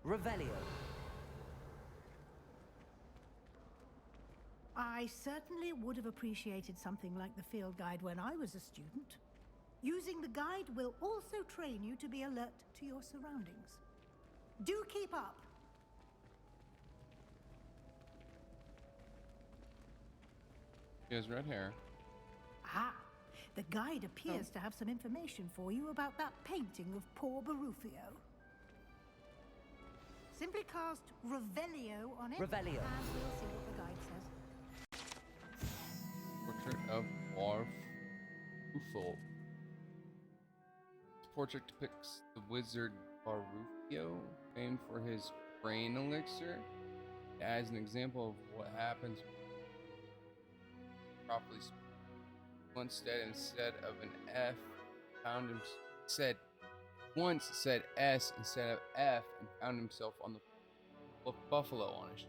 Revelio. I certainly would have appreciated something like the field guide when I was a student. Using the guide will also train you to be alert to your surroundings. Do keep up. She has red hair. Ah, the guide appears to have some information for you about that painting of poor Barufio. Simply cast Revelio on it, Revelio. and we'll see what the guide says. Portrait of Barufo. This portrait depicts the wizard Barufio, famed for his brain elixir, as an example of what happens properly. Instead of an F, found him said S instead of F, and found himself on the buffalo on his.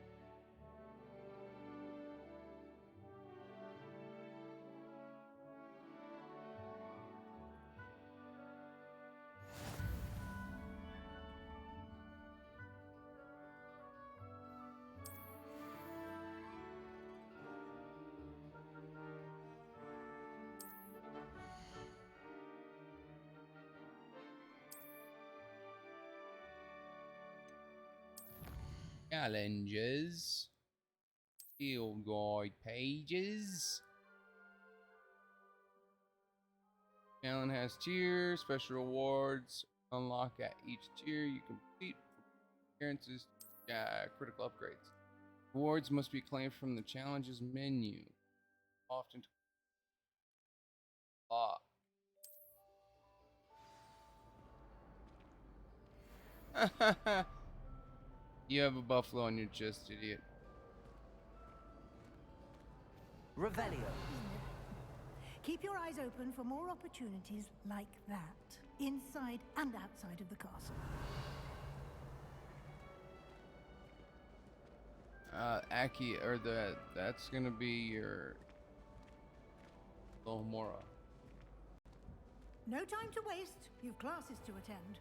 Challenges, field guide pages. Challenge has tiers, special rewards unlock at each tier you complete, appearances, critical upgrades. Rewards must be claimed from the challenges menu. Often. You have a buffalo and you're just idiot. Revelio. Keep your eyes open for more opportunities like that, inside and outside of the castle. Aki, or that's gonna be your Lohomora. No time to waste. You've classes to attend.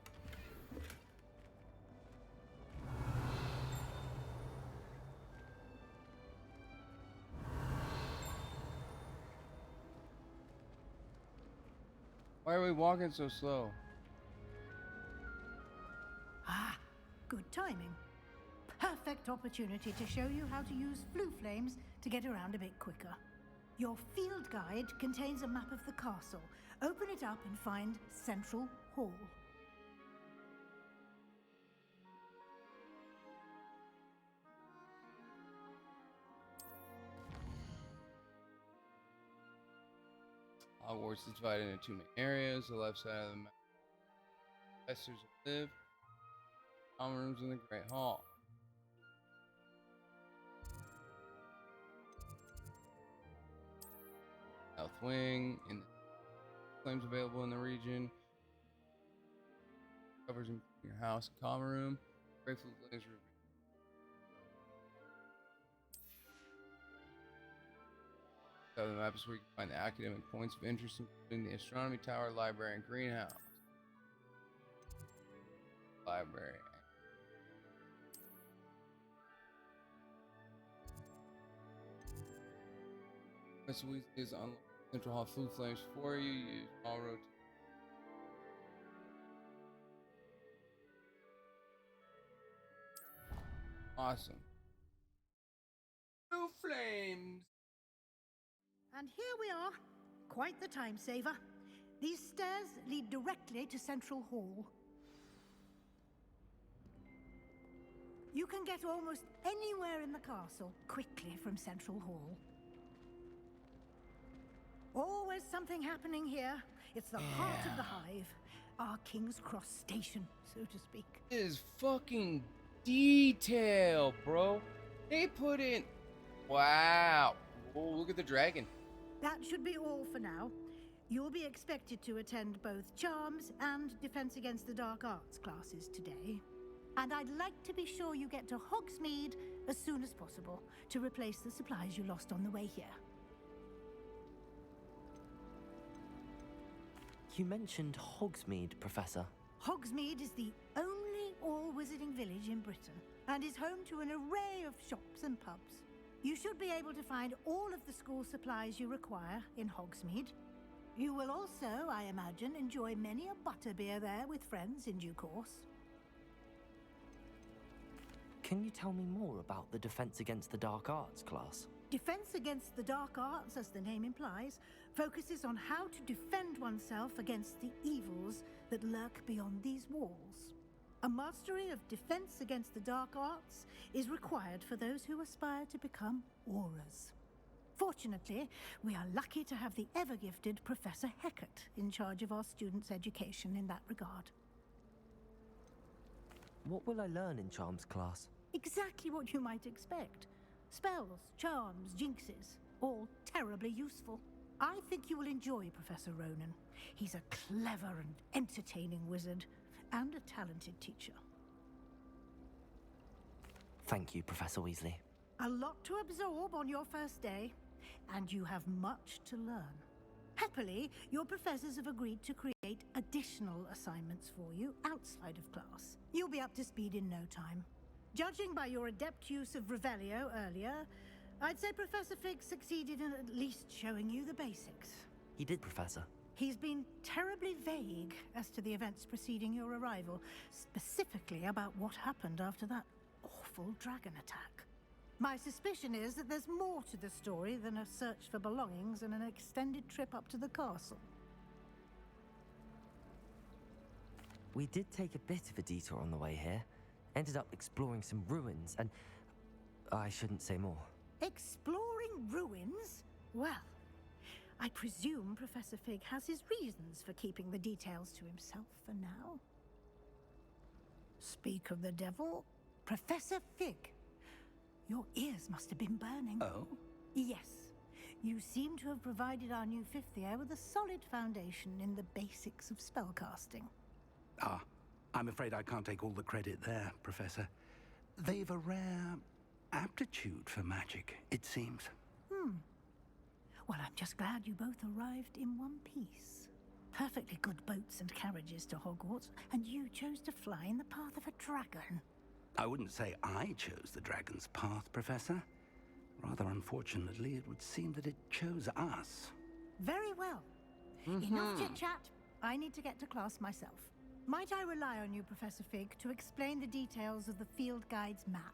Why are we walking so slow? Ah, good timing. Perfect opportunity to show you how to use flue flames to get around a bit quicker. Your field guide contains a map of the castle. Open it up and find Central Hall. Hogwarts is divided into two main areas. The left side of the map, professors live. Common rooms in the Great Hall. South wing and claims available in the region. Covers in your house, common room. Grateful Laser. So the map is where you can find the academic points of interest, including the astronomy tower, library, and greenhouse. Library. Professor Weasley is on Central Hall flue flames for you. Use all road. Awesome. Flue flames. And here we are. Quite the time saver. These stairs lead directly to Central Hall. You can get almost anywhere in the castle quickly from Central Hall. Always something happening here. It's the heart of the hive. Our King's Cross station, so to speak. It is fucking detail, bro. They put in... Wow. Oh, look at the dragon. That should be all for now. You'll be expected to attend both Charms and Defense Against the Dark Arts classes today. And I'd like to be sure you get to Hogsmeade as soon as possible to replace the supplies you lost on the way here. You mentioned Hogsmeade, Professor. Hogsmeade is the only all-wizarding village in Britain and is home to an array of shops and pubs. You should be able to find all of the school supplies you require in Hogsmeade. You will also, I imagine, enjoy many a butterbeer there with friends in due course. Can you tell me more about the Defense Against the Dark Arts class? Defense Against the Dark Arts, as the name implies, focuses on how to defend oneself against the evils that lurk beyond these walls. A mastery of Defense Against the Dark Arts is required for those who aspire to become Aurors. Fortunately, we are lucky to have the ever-gifted Professor Hecat in charge of our students' education in that regard. What will I learn in Charms class? Exactly what you might expect. Spells, charms, jinxes, all terribly useful. I think you will enjoy Professor Ronan. He's a clever and entertaining wizard, and a talented teacher. Thank you, Professor Weasley. A lot to absorb on your first day, and you have much to learn. Happily, your professors have agreed to create additional assignments for you outside of class. You'll be up to speed in no time. Judging by your adept use of Revelio earlier, I'd say Professor Fig succeeded in at least showing you the basics. He did, Professor. He's been terribly vague as to the events preceding your arrival, specifically about what happened after that awful dragon attack. My suspicion is that there's more to the story than a search for belongings and an extended trip up to the castle. We did take a bit of a detour on the way here. Ended up exploring some ruins, and I shouldn't say more. Exploring ruins? Well, I presume Professor Fig has his reasons for keeping the details to himself for now. Speak of the devil, Professor Fig. Your ears must have been burning. Oh? Yes. You seem to have provided our new fifth year with a solid foundation in the basics of spellcasting. Ah, I'm afraid I can't take all the credit there, Professor. They've a rare aptitude for magic, it seems. Well, I'm just glad you both arrived in one piece. Perfectly good boats and carriages to Hogwarts, and you chose to fly in the path of a dragon. I wouldn't say I chose the dragon's path, Professor. Rather unfortunately, it would seem that it chose us. Very well. Enough chit-chat. I need to get to class myself. Might I rely on you, Professor Fig, to explain the details of the field guide's map?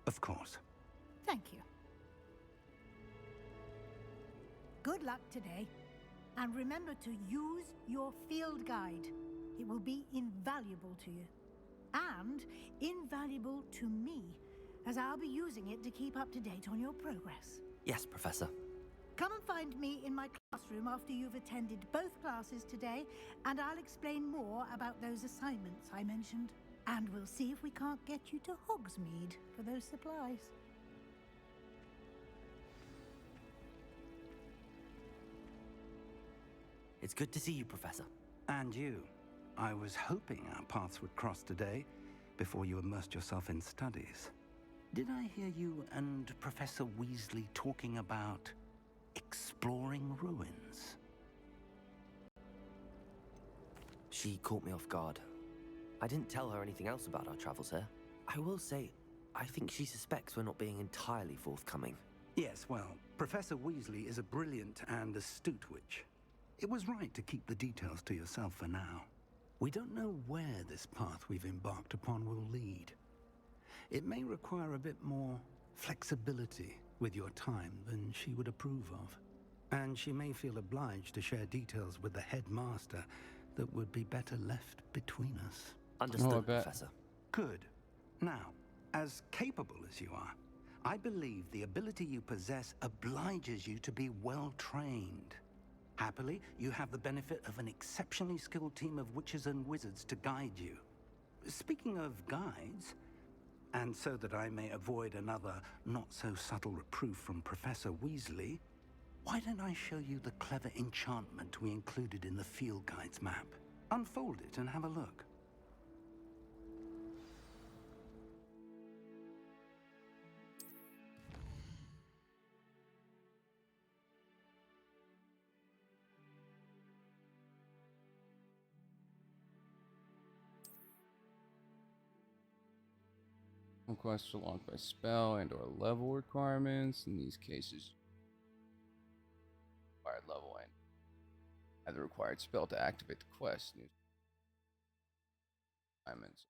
Of course. Thank you. Good luck today. And remember to use your field guide. It will be invaluable to you. And invaluable to me, as I'll be using it to keep up to date on your progress. Yes, Professor. Come and find me in my classroom after you've attended both classes today, and I'll explain more about those assignments I mentioned. And we'll see if we can't get you to Hogsmeade for those supplies. It's good to see you, Professor. And you. I was hoping our paths would cross today, before you immersed yourself in studies. Did I hear you and Professor Weasley talking about exploring ruins? She caught me off guard. I didn't tell her anything else about our travels here. I will say, I think she suspects we're not being entirely forthcoming. Yes, well, Professor Weasley is a brilliant and astute witch. It was right to keep the details to yourself for now. We don't know where this path we've embarked upon will lead. It may require a bit more flexibility with your time than she would approve of. And she may feel obliged to share details with the headmaster that would be better left between us. Understood, Professor. Good. Now, as capable as you are, I believe the ability you possess obliges you to be well trained. Happily, you have the benefit of an exceptionally skilled team of witches and wizards to guide you. Speaking of guides, and so that I may avoid another not-so-subtle reproof from Professor Weasley, why don't I show you the clever enchantment we included in the field guide's map? Unfold it and have a look. Quests are locked by spell and or level requirements. In these cases, required level and add the required spell to activate the quest. New assignments.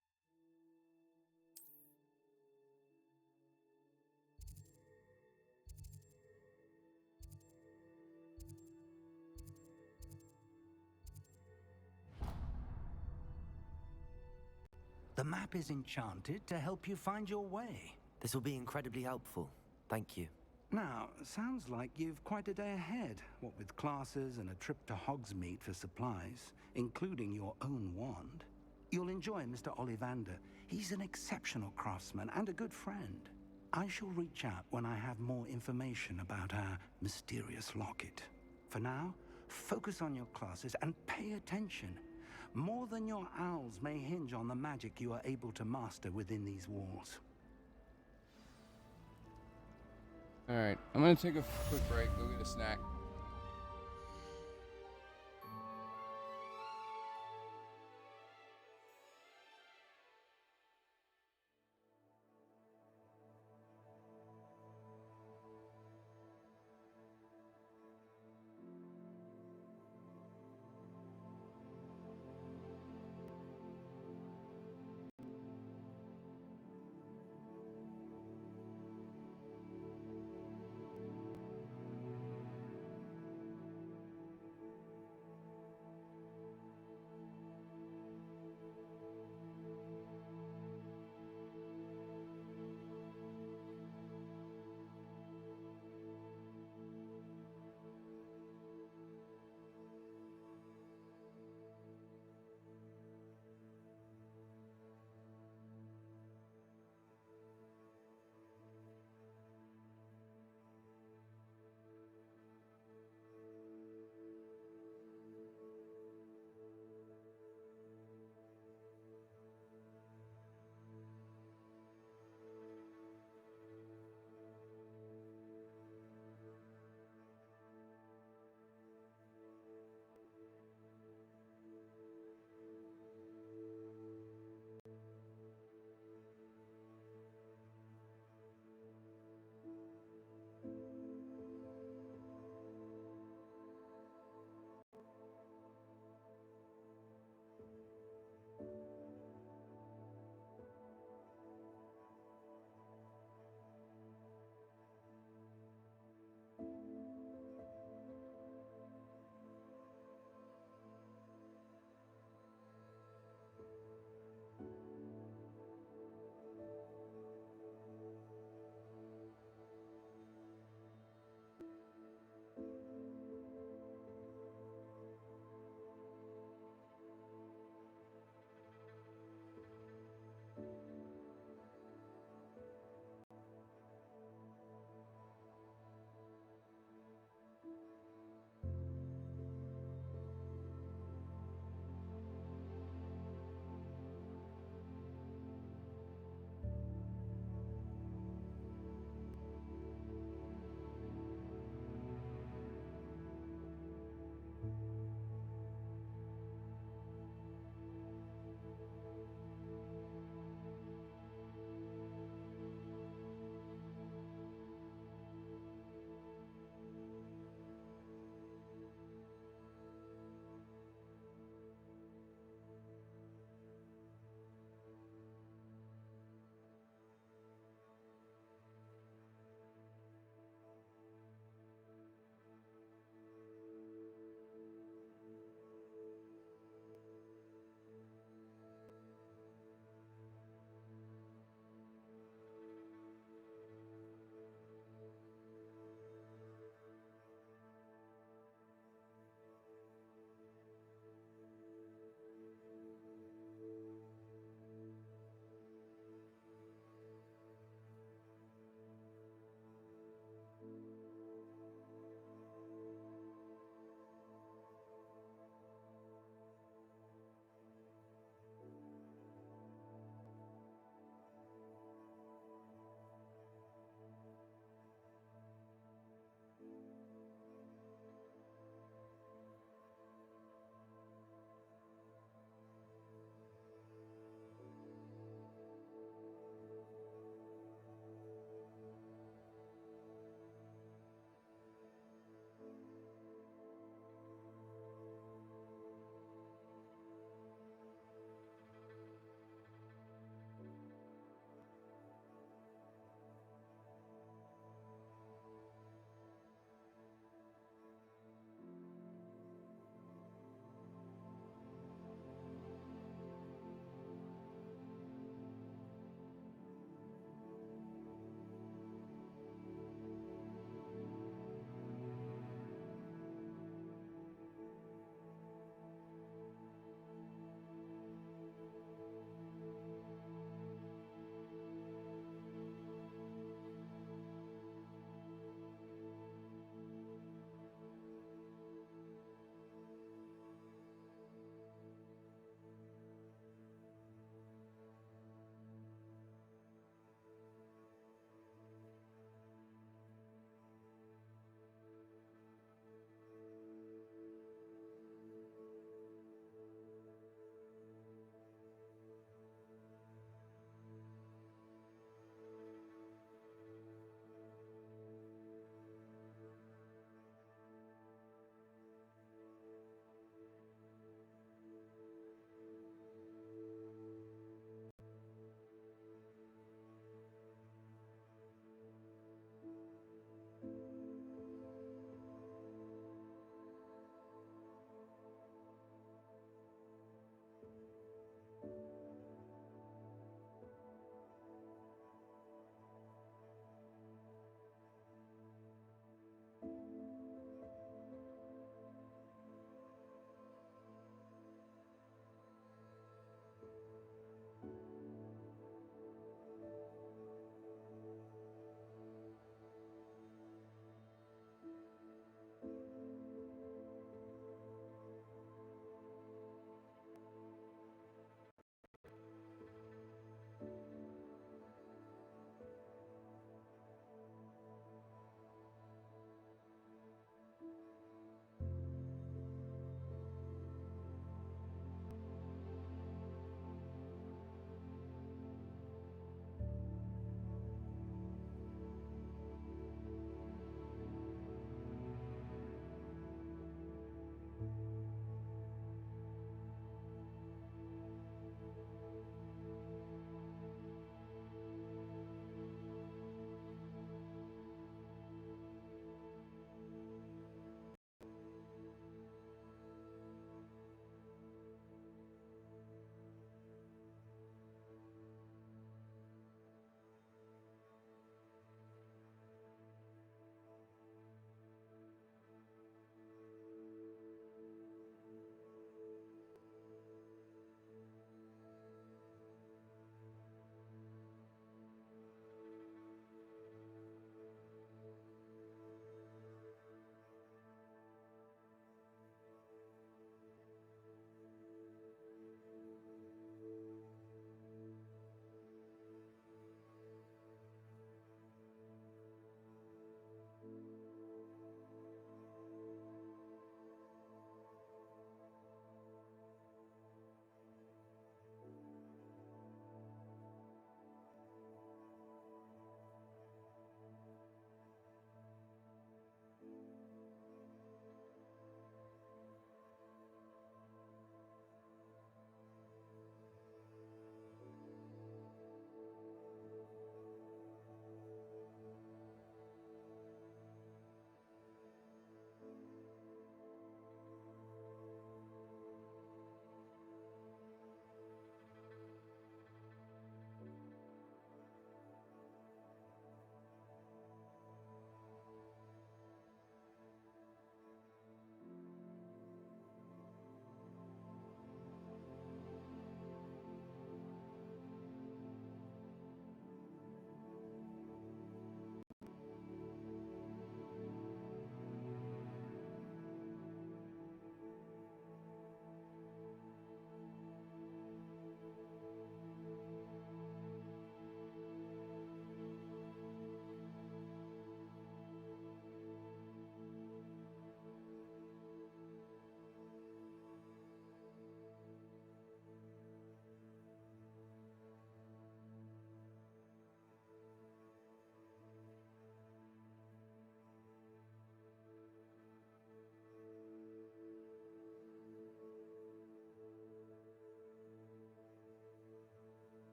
The map is enchanted to help you find your way. This will be incredibly helpful. Thank you. Now, sounds like you've quite a day ahead, what with classes and a trip to Hogsmeade for supplies, including your own wand. You'll enjoy Mr. Ollivander. He's an exceptional craftsman and a good friend. I shall reach out when I have more information about our mysterious locket. For now, focus on your classes and pay attention. More than your owls may hinge on the magic you are able to master within these walls. Alright, I'm gonna take a quick break, go get a snack.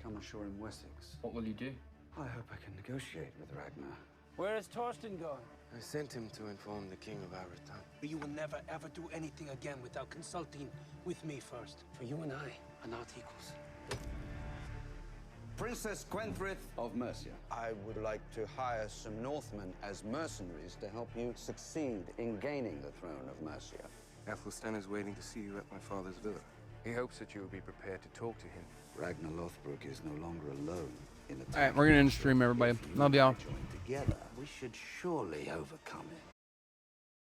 come ashore in Wessex. What will you do? I hope I can negotiate with Ragnar. Where has Torsten gone? I sent him to inform the king of our return. But you will never ever do anything again without consulting with me first. For you and I are not equals. Princess Gwenthrith of Mercia. I would like to hire some Northmen as mercenaries to help you succeed in gaining the throne of Mercia. Athelstan is waiting to see you at my father's villa. He hopes that you will be prepared to talk to him. Ragnar Lothbrok is no longer alone in Alright, we're gonna end stream, everybody. Love y'all. Together, we should surely overcome it.